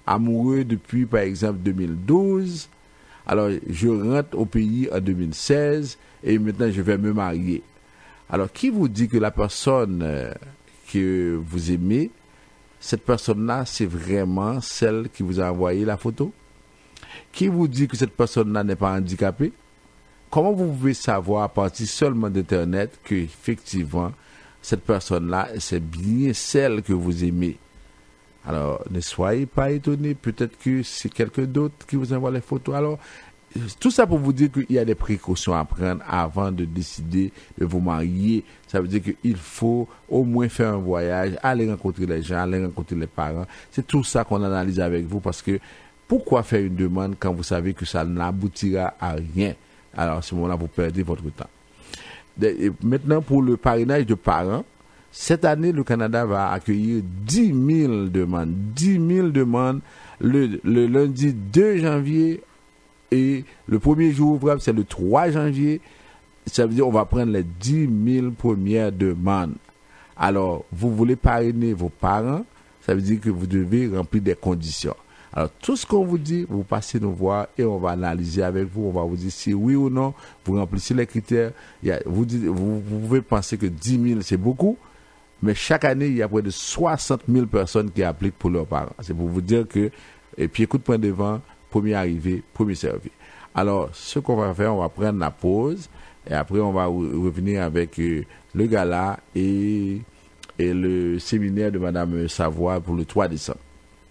amoureux depuis par exemple 2012. Alors je rentre au pays en 2016 et maintenant je vais me marier. Alors qui vous dit que la personne que vous aimez, cette personne-là, c'est vraiment celle qui vous a envoyé la photo? Qui vous dit que cette personne-là n'est pas handicapée? Comment vous pouvez savoir à partir seulement d'Internet qu'effectivement, cette personne-là, c'est bien celle que vous aimez? Alors, ne soyez pas étonnés, peut-être que c'est quelqu'un d'autre qui vous envoie les photos. Alors, tout ça pour vous dire qu'il y a des précautions à prendre avant de décider de vous marier. Ça veut dire qu'il faut au moins faire un voyage, aller rencontrer les gens, aller rencontrer les parents. C'est tout ça qu'on analyse avec vous parce que pourquoi faire une demande quand vous savez que ça n'aboutira à rien? Alors à ce moment-là, vous perdez votre temps. Et maintenant, pour le parrainage de parents, Cette année, le Canada va accueillir 10 000 demandes. 10 000 demandes le lundi 2 janvier et le premier jour ouvrable, c'est le 3 janvier. Ça veut dire qu'on va prendre les 10 000 premières demandes. Alors, vous voulez parrainer vos parents, ça veut dire que vous devez remplir des conditions. Alors, tout ce qu'on vous dit, vous passez nous voir et on va analyser avec vous. On va vous dire si oui ou non, vous remplissez les critères. Vous pouvez penser que 10 000, c'est beaucoup, mais chaque année, il y a près de 60 000 personnes qui appliquent pour leurs parents. C'est pour vous dire que, et puis écoute, point devant, premier arrivé, premier servi. Alors, ce qu'on va faire, on va prendre la pause et après, on va revenir avec le gala et le séminaire de Madame Savoie pour le 3 décembre.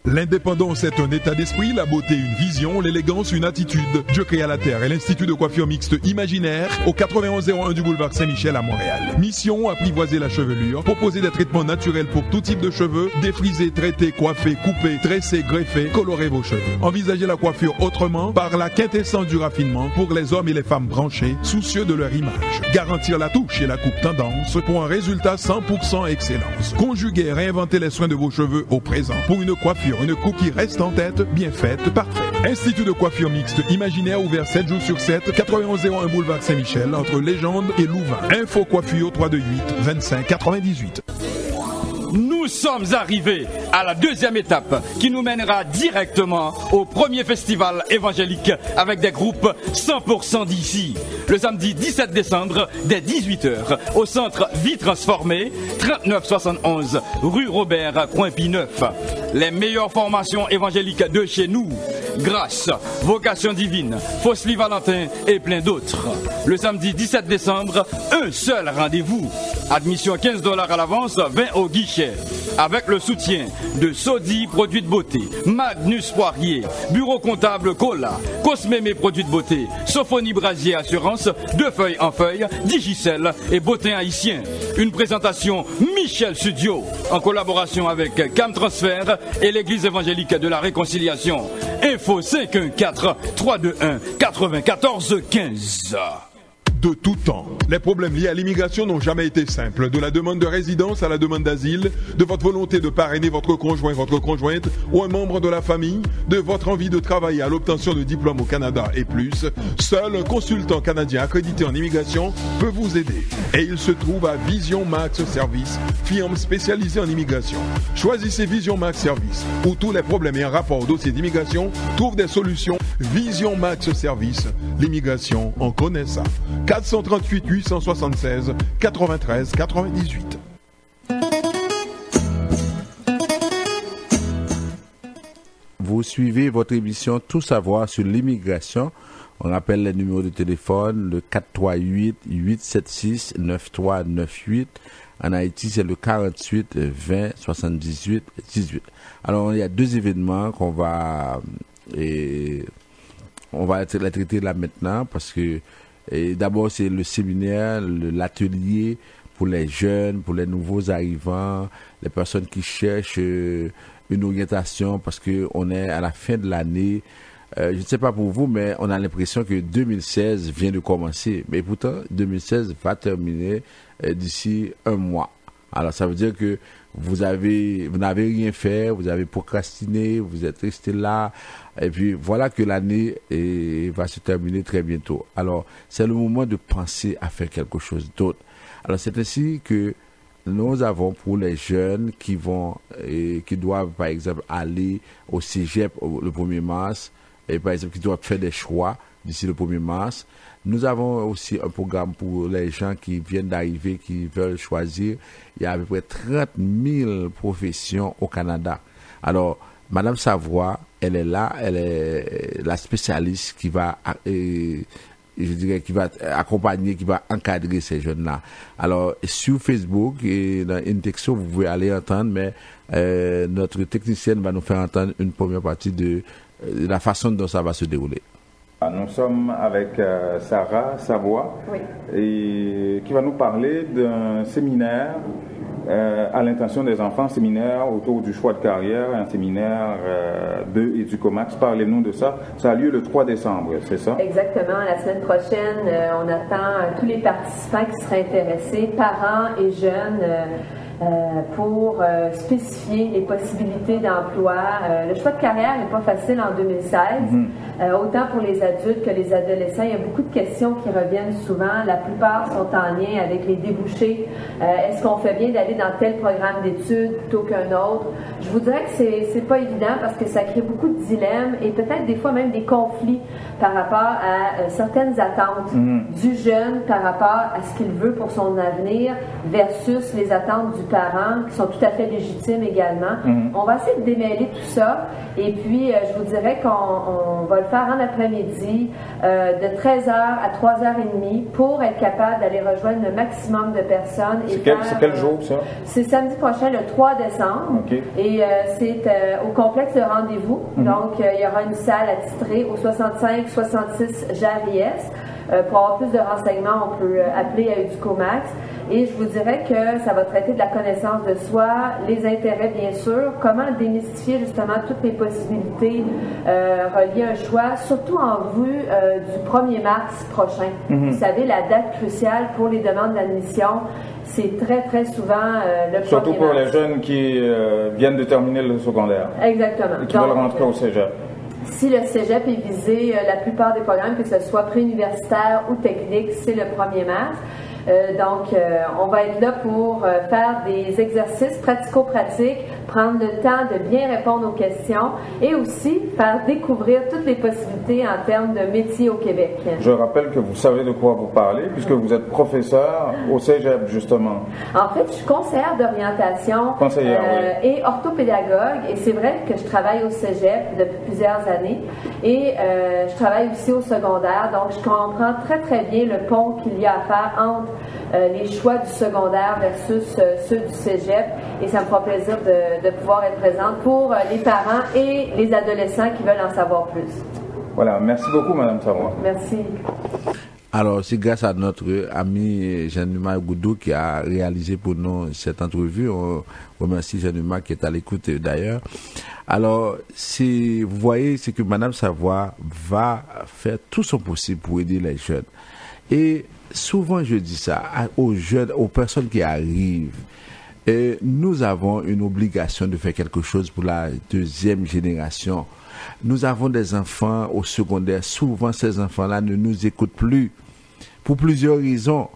L'indépendance est un état d'esprit, la beauté une vision, l'élégance une attitude. Dieu créa la terre et l'Institut de coiffure mixte imaginaire au 9101 du boulevard Saint-Michel à Montréal. Mission, apprivoiser la chevelure, proposer des traitements naturels pour tout type de cheveux, défriser, traiter, coiffer, couper, tresser, greffer, colorer vos cheveux. Envisagez la coiffure autrement par la quintessence du raffinement pour les hommes et les femmes branchés, soucieux de leur image. Garantir la touche et la coupe tendance pour un résultat 100% excellence. Conjuguer, réinventer les soins de vos cheveux au présent pour une coiffure, une coupe qui reste en tête, bien faite, parfaite. Institut de coiffure mixte imaginaire ouvert 7 jours sur 7, 9101 boulevard Saint-Michel, entre Légende et Louvain. Info coiffure 328 25 98. Nous sommes arrivés à la deuxième étape qui nous mènera directement au premier festival évangélique avec des groupes 100% d'ici. Le samedi 17 décembre dès 18h au centre Vie Transformée, 3971 rue Robert, coin P9. Les meilleures formations évangéliques de chez nous. Grâce, Vocation Divine, Fosli Valentin et plein d'autres. Le samedi 17 décembre, un seul rendez-vous. Admission $15 à l'avance, 20 au guichet. Avec le soutien de Sodi Produits de Beauté, Magnus Poirier, Bureau Comptable Cola, Cosmémé Produits de Beauté, Sophonie Brasier Assurance, 2 feuilles en feuilles, Digicel et Beauté Haïtien. Une présentation Michel Studio en collaboration avec Cam Transfert et l'Église évangélique de la Réconciliation. Info 514-321-9415. De tout temps, les problèmes liés à l'immigration n'ont jamais été simples. De la demande de résidence à la demande d'asile, de votre volonté de parrainer votre conjoint, votre conjointe ou un membre de la famille, de votre envie de travailler à l'obtention de diplômes au Canada et plus, seul un consultant canadien accrédité en immigration peut vous aider. Et il se trouve à Vision Max Service, firme spécialisée en immigration. Choisissez Vision Max Service, où tous les problèmes et un rapport au dossier d'immigration trouvent des solutions. Vision Max Service, l'immigration, on connaît ça. 438 876 93 98. Vous suivez votre émission Tout savoir sur l'immigration. On rappelle les numéros de téléphone, le 438-876-9398. En Haïti, c'est le 48-20-78-18. Alors, il y a 2 événements qu'on va les traiter là maintenant parce que d'abord, c'est le séminaire, l'atelier pour les jeunes, pour les nouveaux arrivants, les personnes qui cherchent une orientation parce qu'on est à la fin de l'année. Je ne sais pas pour vous, mais on a l'impression que 2016 vient de commencer. Mais pourtant, 2016 va terminer d'ici un mois. Alors, ça veut dire que vous n'avez rien fait, vous avez procrastiné, vous êtes resté là. Et puis, voilà que l'année va se terminer très bientôt. Alors, c'est le moment de penser à faire quelque chose d'autre. Alors, c'est ainsi que nous avons pour les jeunes qui doivent, par exemple, aller au cégep le 1er mars, et par exemple, qui doivent faire des choix d'ici le 1er mars. Nous avons aussi un programme pour les gens qui viennent d'arriver, qui veulent choisir. Il y a à peu près 30 000 professions au Canada. Alors, Madame Savoie, elle est là, elle est la spécialiste qui va, je dirais, qui va accompagner, qui va encadrer ces jeunes-là. Alors, sur Facebook et dans Intexo, vous pouvez aller entendre, mais notre technicienne va nous faire entendre une première partie de la façon dont ça va se dérouler. Nous sommes avec Sarah Savoie, oui, et qui va nous parler d'un séminaire à l'intention des enfants, un séminaire autour du choix de carrière, un séminaire de Éducomax. Parlez-nous de ça. Ça a lieu le 3 décembre, c'est ça? Exactement. La semaine prochaine, on attend tous les participants qui seraient intéressés, parents et jeunes, pour spécifier les possibilités d'emploi. Le choix de carrière n'est pas facile en 2016, autant pour les adultes que les adolescents. Il y a beaucoup de questions qui reviennent souvent. La plupart sont en lien avec les débouchés. Est-ce qu'on fait bien d'aller dans tel programme d'études plutôt qu'un autre? Je vous dirais que c'est pas évident parce que ça crée beaucoup de dilemmes et peut-être des fois même des conflits par rapport à certaines attentes du jeune par rapport à ce qu'il veut pour son avenir versus les attentes du parent qui sont tout à fait légitimes également. On va essayer de démêler tout ça et puis je vous dirais qu'on va le faire en après-midi de 13h à 3h30 pour être capable d'aller rejoindre le maximum de personnes. C'est quel jour ça? C'est samedi prochain, le 3 décembre. Okay. Et c'est au complexe de rendez-vous. Donc il y aura une salle attitrée au 65-66 Jarriès. Pour avoir plus de renseignements, on peut appeler à Educomax. Et je vous dirais que ça va traiter de la connaissance de soi, les intérêts bien sûr, comment démystifier justement toutes les possibilités reliées à un choix, surtout en vue du 1er mars prochain. Vous savez, la date cruciale pour les demandes d'admission, c'est très très souvent le 1er mars. Surtout pour les jeunes qui viennent de terminer le secondaire. Exactement. Et qui veulent rentrer au cégep. Si le cégep est visé, la plupart des programmes, que ce soit préuniversitaire ou technique, c'est le 1er mars. Donc, on va être là pour faire des exercices pratico-pratiques, prendre le temps de bien répondre aux questions et aussi faire découvrir toutes les possibilités en termes de métiers au Québec. Je rappelle que vous savez de quoi vous parlez puisque vous êtes professeur au cégep, justement. En fait, je suis conseillère d'orientation et orthopédagogue et c'est vrai que je travaille au cégep depuis plusieurs années et je travaille aussi au secondaire, donc je comprends très très bien le pont qu'il y a à faire entre les choix du secondaire versus ceux du cégep et ça me fera plaisir de pouvoir être présente pour les parents et les adolescents qui veulent en savoir plus. Voilà, merci beaucoup Mme Savoie. Merci. Alors, c'est grâce à notre ami Jean-Numa Goudou qui a réalisé pour nous cette entrevue. On remercie Jean-Numa qui est à l'écoute d'ailleurs. Alors, vous voyez, c'est que Mme Savoie va faire tout son possible pour aider les jeunes. Et souvent, je dis ça aux jeunes, aux personnes qui arrivent. Et nous avons une obligation de faire quelque chose pour la deuxième génération. Nous avons des enfants au secondaire. Souvent, ces enfants-là ne nous écoutent plus pour plusieurs raisons.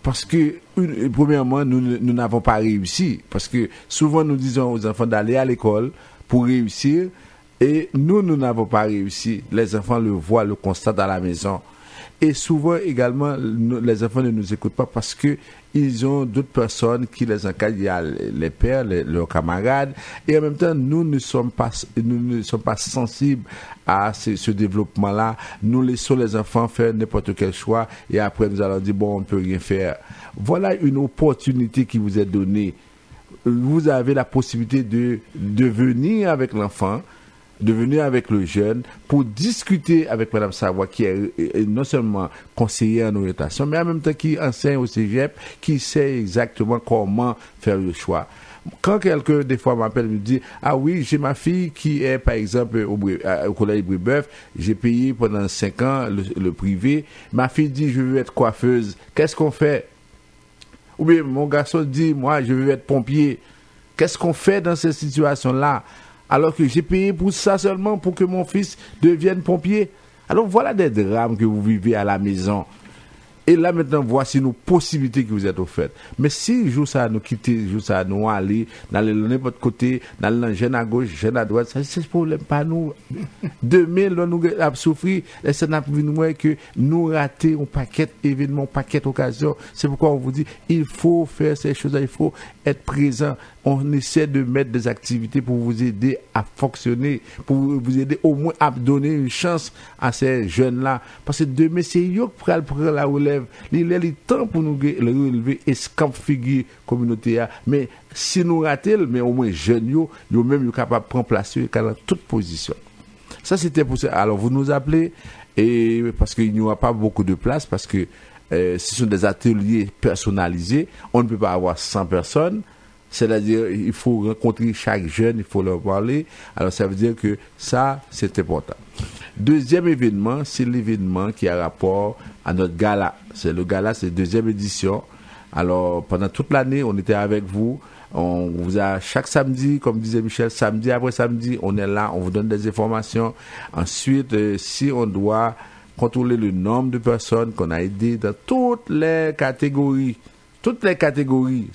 Parce que, premièrement, nous n'avons pas réussi. Parce que souvent, nous disons aux enfants d'aller à l'école pour réussir. Et nous n'avons pas réussi. Les enfants le voient, le constatent à la maison. Et souvent également, les enfants ne nous écoutent pas parce que ils ont d'autres personnes qui les encadrent. Il y a les pères, leurs camarades. Et en même temps, nous ne sommes pas sensibles à ce développement-là. Nous laissons les enfants faire n'importe quel choix et après nous allons dire, bon, on ne peut rien faire. Voilà une opportunité qui vous est donnée. Vous avez la possibilité de venir avec l'enfant, de venir avec le jeune pour discuter avec Mme Savoie qui est non seulement conseillère en orientation mais en même temps qui enseigne au cégep, qui sait exactement comment faire le choix. Quand quelqu'un des fois m'appelle me dit ah oui, j'ai ma fille qui est par exemple au collège Brébeuf, j'ai payé pendant 5 ans le privé, ma fille dit je veux être coiffeuse, qu'est-ce qu'on fait? Ou bien mon garçon dit moi je veux être pompier, qu'est-ce qu'on fait dans cette situation-là? Alors que j'ai payé pour ça seulement pour que mon fils devienne pompier. Alors voilà des drames que vous vivez à la maison. Et là maintenant, voici nos possibilités qui vous êtes offertes. Mais si jour ça nous quitter, jour ça nous aller, d'aller de n'importe côté, d'aller jeune à gauche, jeune à droite, ça c'est problème pas nous. Demain, nous avons souffert, et ça n'a vu nous que nous rater un paquet d'événements, un paquet d'occasions. C'est pourquoi on vous dit, il faut faire ces choses-là, il faut être présent. On essaie de mettre des activités pour vous aider à fonctionner, pour vous aider au moins à donner une chance à ces jeunes-là. Parce que demain, c'est eux qui prennent la relève. Il est le temps pour nous relever et scamp figure communautaire. Mais si nous ratons, mais au moins jeunes, ils même capables de prendre place dans toute position. Ça, c'était pour ça. Alors, vous nous appelez, et parce qu'il n'y aura pas beaucoup de place, parce que ce sont des ateliers personnalisés. On ne peut pas avoir 100 personnes. C'est-à-dire, il faut rencontrer chaque jeune, il faut leur parler. Alors, ça veut dire que ça, c'est important. Deuxième événement, c'est l'événement qui a rapport à notre gala. C'est le gala, c'est la 2e édition. Alors, pendant toute l'année, on était avec vous. On vous a chaque samedi, comme disait Michel, samedi après samedi, on est là, on vous donne des informations. Ensuite, si on doit contrôler le nombre de personnes qu'on a aidées dans toutes les catégories,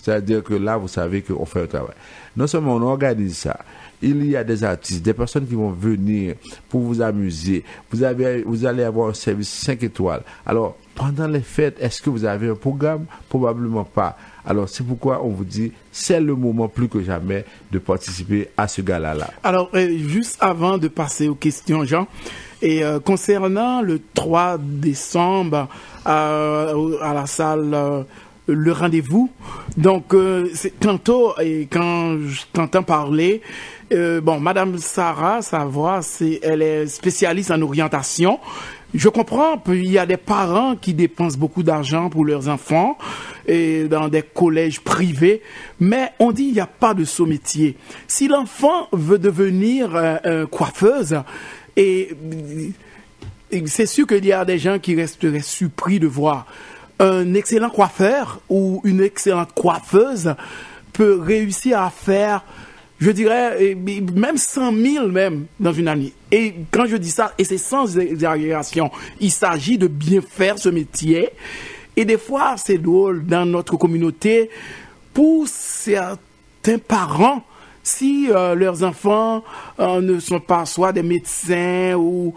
c'est-à-dire que là, vous savez qu'on fait un travail. Non seulement on organise ça, il y a des artistes, des personnes qui vont venir pour vous amuser. Vous allez avoir un service 5 étoiles. Alors, pendant les fêtes, est-ce que vous avez un programme? Probablement pas. Alors, c'est pourquoi on vous dit, c'est le moment plus que jamais de participer à ce gala-là. Alors, juste avant de passer aux questions, Jean, et concernant le 3 décembre à la salle... le rendez-vous. Donc, tantôt, et quand je t'entends parler, Madame Sarah Savoie, elle est spécialiste en orientation. Je comprends, il y a des parents qui dépensent beaucoup d'argent pour leurs enfants et dans des collèges privés, mais on dit il n'y a pas de saut-métier. Si l'enfant veut devenir coiffeuse, et c'est sûr qu'il y a des gens qui resteraient surpris de voir un excellent coiffeur ou une excellente coiffeuse peut réussir à faire, je dirais, même 100 000 même dans une année. Et quand je dis ça, et c'est sans exagération, il s'agit de bien faire ce métier. Et des fois, c'est drôle dans notre communauté, pour certains parents, si leurs enfants ne sont pas soit des médecins ou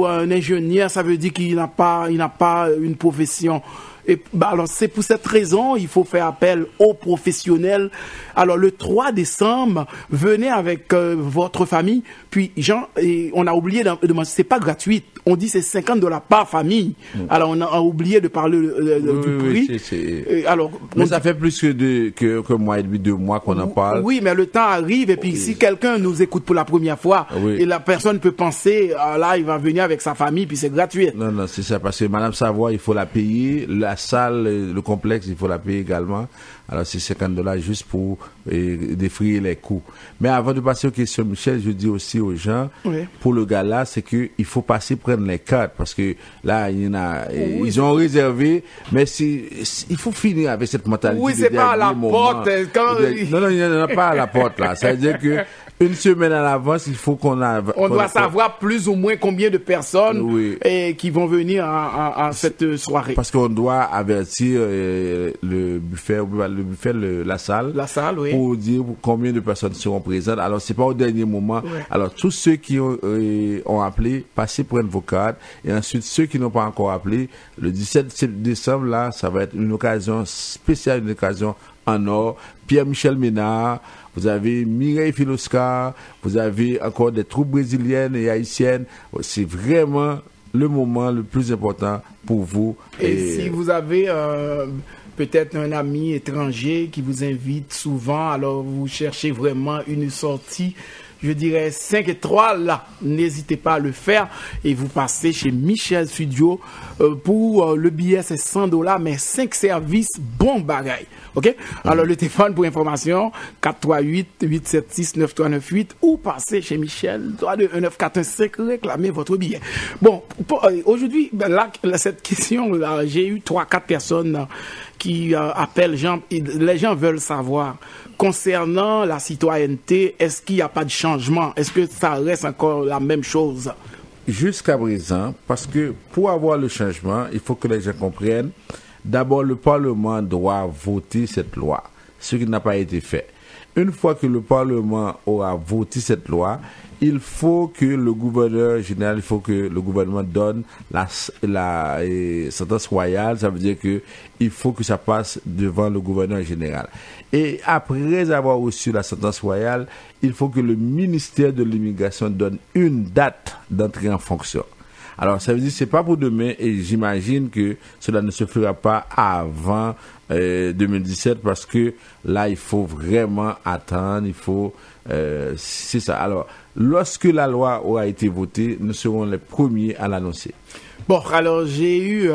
un ingénieur, ça veut dire qu'il n'a pas une profession. Et alors c'est pour cette raison il faut faire appel aux professionnels. Alors le 3 décembre, venez avec votre famille. Puis Jean, on a oublié de demander, c'est pas gratuit. On dit c'est $50 par famille. Alors on a oublié de parler du prix. Alors, mais ça fait plus que mois et demi, 2 mois qu'on en parle. Oui, mais le temps arrive et puis si quelqu'un nous écoute pour la première fois et la personne peut penser là il va venir avec sa famille puis c'est gratuit. Non, c'est ça parce que Madame Savoie, il faut la payer. La salle, le complexe, il faut la payer également. Alors c'est $50 juste pour défrayer les coûts. Mais avant de passer aux questions, Michel, je dis aussi aux gens, pour le gala, c'est que il faut passer prendre les cartes parce que là il y en a, ils ont réservé, mais il faut finir avec cette mentalité. Oui, c'est pas à la porte. Non, il n'y en a pas à la porte là. Ça veut dire que une semaine à l'avance, il faut qu'on doit savoir plus ou moins combien de personnes qui vont venir à cette soirée. Parce qu'on doit avertir le buffet, la salle, pour dire combien de personnes seront présentes. Alors, c'est pas au dernier moment. Alors, tous ceux qui ont appelé, passez prendre vos cartes. Et ensuite, ceux qui n'ont pas encore appelé, le 17 décembre, là, ça va être une occasion spéciale, une occasion en or. Pierre-Michel Ménard, vous avez Mireille Filoscar, vous avez encore des troupes brésiliennes et haïtiennes. C'est vraiment le moment le plus important pour vous. Et si vous avez peut-être un ami étranger qui vous invite souvent, alors vous cherchez vraiment une sortie, je dirais 5 étoiles, là, n'hésitez pas à le faire et vous passez chez Michel Studio pour le billet c'est $100 mais 5 services bon bagaille. OK? Alors le téléphone pour information 438-876-9398 ou passez chez Michel 321-9415 réclamez votre billet. Bon, aujourd'hui là, cette question là, j'ai eu 3-4 personnes qui appellent les gens veulent savoir concernant la citoyenneté, est-ce qu'il n'y a pas de changement? Est-ce que ça reste encore la même chose? Jusqu'à présent, parce que pour avoir le changement, il faut que les gens comprennent, d'abord le Parlement doit voter cette loi, ce qui n'a pas été fait. Une fois que le Parlement aura voté cette loi, il faut que le gouverneur général, il faut que le gouvernement donne la sentence royale. Ça veut dire que il faut que ça passe devant le gouverneur général. Et après avoir reçu la sentence royale, il faut que le ministère de l'immigration donne une date d'entrée en fonction. Alors, ça veut dire que c'est pas pour demain et j'imagine que cela ne se fera pas avant 2017 parce que là, il faut vraiment attendre, c'est ça. Alors, lorsque la loi aura été votée, nous serons les premiers à l'annoncer. Bon, alors j'ai eu,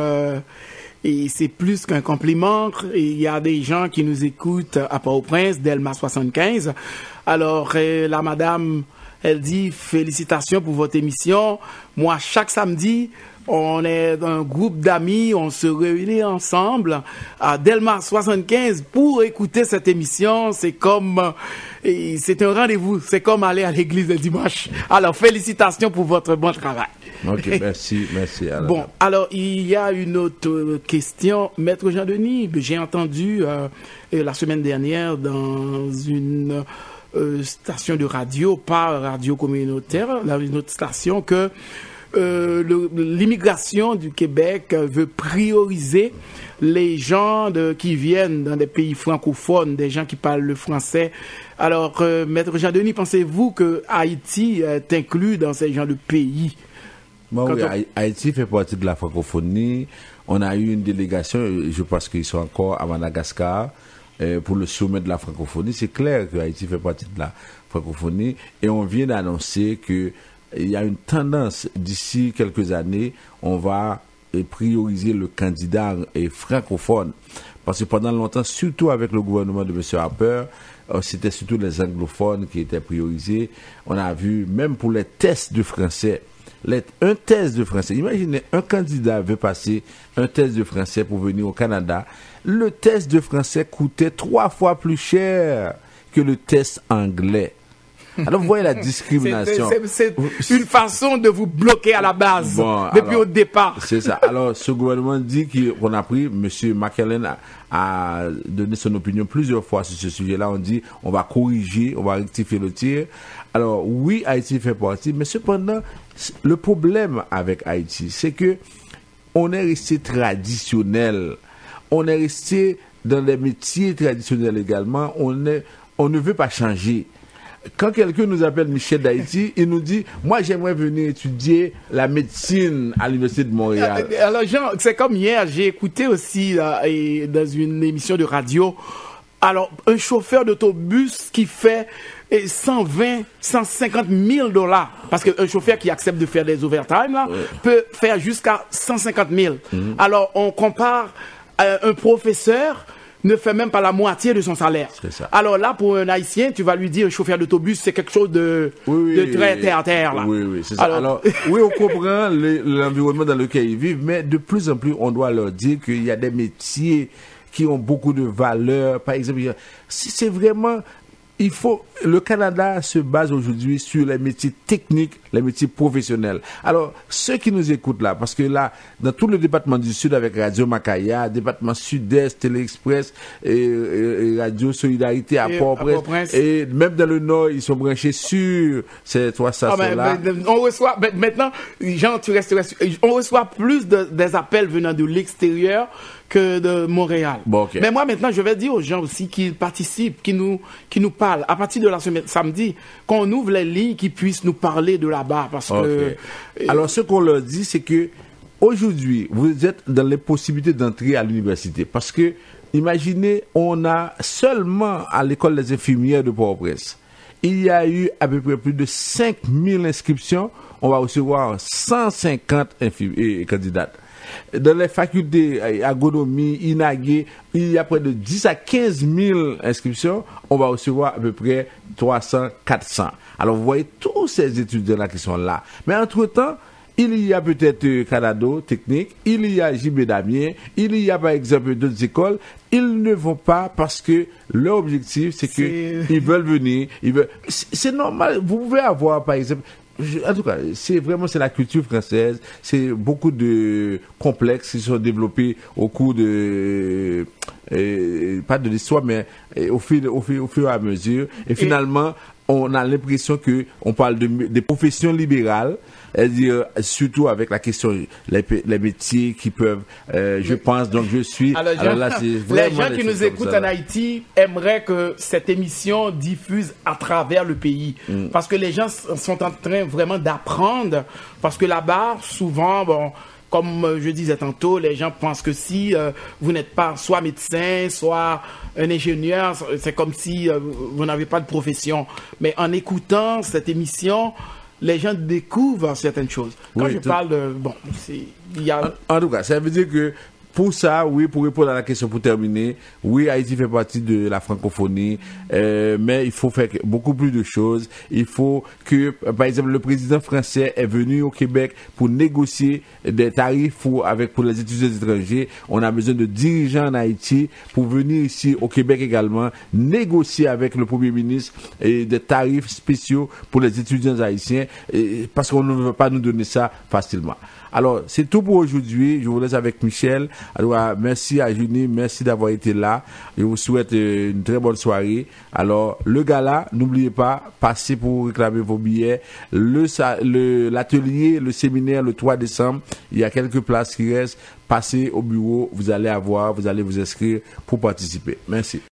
et c'est plus qu'un compliment, il y a des gens qui nous écoutent à Port-au-Prince, Delma 75. Alors, la madame Elle dit félicitations pour votre émission. Moi, chaque samedi, on est un groupe d'amis, on se réunit ensemble à Delmar 75 pour écouter cette émission. C'est comme, c'est un rendez-vous. C'est comme aller à l'église le dimanche. Alors, félicitations pour votre bon travail. Ok, merci. Bon, alors, il y a une autre question. Maître Jean-Denis, j'ai entendu la semaine dernière dans une station de radio, pas radio communautaire, dans une autre station, que l'immigration du Québec veut prioriser les gens qui viennent dans des pays francophones, des gens qui parlent le français. Alors, Maître Jean-Denis, pensez-vous que Haïti est inclus dans ces genres de pays? Bon, oui, Haïti fait partie de la francophonie. On a eu une délégation, je pense qu'ils sont encore à Madagascar, pour le sommet de la francophonie. C'est clair que Haïti fait partie de la francophonie et on vient d'annoncer que il y a une tendance d'ici quelques années, on va prioriser le candidat francophone. Parce que pendant longtemps, surtout avec le gouvernement de M. Harper, c'était surtout les anglophones qui étaient priorisés. On a vu, même pour les tests de français, un test de français. Imaginez, un candidat veut passer un test de français pour venir au Canada. Le test de français coûtait 3 fois plus cher que le test anglais. Alors, vous voyez la discrimination. C'est une façon de vous bloquer à la base, depuis au départ. C'est ça. Alors, ce gouvernement dit qu'on a pris, M. McKellen a donné son opinion plusieurs fois sur ce sujet-là. On dit, on va corriger, on va rectifier le tir. Alors, oui, Haïti fait partie, mais cependant, le problème avec Haïti, c'est que on est resté traditionnel. On est resté dans les métiers traditionnels également. On ne veut pas changer. Quand quelqu'un nous appelle Michel d'Haïti, il nous dit, moi j'aimerais venir étudier la médecine à l'Université de Montréal. Alors Jean, c'est comme hier, j'ai écouté aussi dans une émission de radio, alors un chauffeur d'autobus qui fait 120, 150 000 $, parce qu'un chauffeur qui accepte de faire des overtime là, peut faire jusqu'à 150 000. Alors on compare un professeur ne fait même pas la moitié de son salaire. Alors là, pour un Haïtien, tu vas lui dire chauffeur d'autobus, c'est quelque chose de très terre-à-terre. Là. Oui, c'est ça. Alors, oui, on comprend l'environnement dans lequel ils vivent, mais de plus en plus, on doit leur dire qu'il y a des métiers qui ont beaucoup de valeur. Par exemple, c'est vraiment... le Canada se base aujourd'hui sur les métiers techniques, les métiers professionnels. Alors, ceux qui nous écoutent là, parce que là, dans tout le département du Sud avec Radio Macaya, département Sud-Est, Télé-Express, et Radio Solidarité à Port-au-Prince, et même dans le Nord, ils sont branchés sur ces 3 stations-là. On reçoit, maintenant, Jean, on reçoit plus des appels venant de l'extérieur que de Montréal. Bon, okay. Mais moi, maintenant, je vais dire aux gens aussi qui participent, qui nous parlent, à partir de la semaine, samedi, qu'on ouvre les lignes, qu'ils puissent nous parler de là-bas. Parce que... Alors, ce qu'on leur dit, c'est que aujourd'hui, vous êtes dans les possibilités d'entrer à l'université. Parce que, imaginez, on a seulement à l'école des infirmières de Port-au-Prince, il y a eu à peu près plus de 5000 inscriptions. On va recevoir 150 candidates. Dans les facultés agronomie, INAGé, il y a près de 10 à 15 000 inscriptions. On va recevoir à peu près 300, 400. Alors, vous voyez tous ces étudiants-là qui sont là. Mais entre-temps, il y a peut-être Canado Technique, il y a JB Damien, il y a par exemple d'autres écoles. Ils ne vont pas parce que leur objectif, c'est qu'ils veulent venir. C'est normal. Vous pouvez avoir, par exemple... En tout cas, c'est la culture française. C'est beaucoup de complexes qui sont développés au cours de pas de l'histoire, mais au fur et à mesure. Et finalement, on a l'impression que on parle des professions libérales. C'est-à-dire, surtout avec la question, les métiers qui peuvent, je pense, donc je suis... Alors là, c'est les gens qui nous écoutent en Haïti aimeraient que cette émission diffuse à travers le pays. Parce que les gens sont en train vraiment d'apprendre. Parce que là-bas, souvent, comme je disais tantôt, les gens pensent que si vous n'êtes pas soit médecin, soit un ingénieur, c'est comme si vous n'avez pas de profession. Mais en écoutant cette émission... les gens découvrent certaines choses. Quand je parle de... En tout cas, ça veut dire que pour ça, oui, pour répondre à la question, pour terminer, oui, Haïti fait partie de la francophonie, mais il faut faire beaucoup plus de choses. Il faut que, par exemple, le président français est venu au Québec pour négocier des tarifs pour les étudiants étrangers. On a besoin de dirigeants en Haïti pour venir ici au Québec également, négocier avec le Premier ministre des tarifs spéciaux pour les étudiants haïtiens, parce qu'on ne veut pas nous donner ça facilement. Alors, c'est tout pour aujourd'hui. Je vous laisse avec Michel. Alors, merci à Junie, merci d'avoir été là. Je vous souhaite une très bonne soirée. Alors, le gala, n'oubliez pas, passez pour réclamer vos billets. L'atelier, le séminaire, le 3 décembre, il y a quelques places qui restent. Passez au bureau, vous allez vous inscrire pour participer. Merci.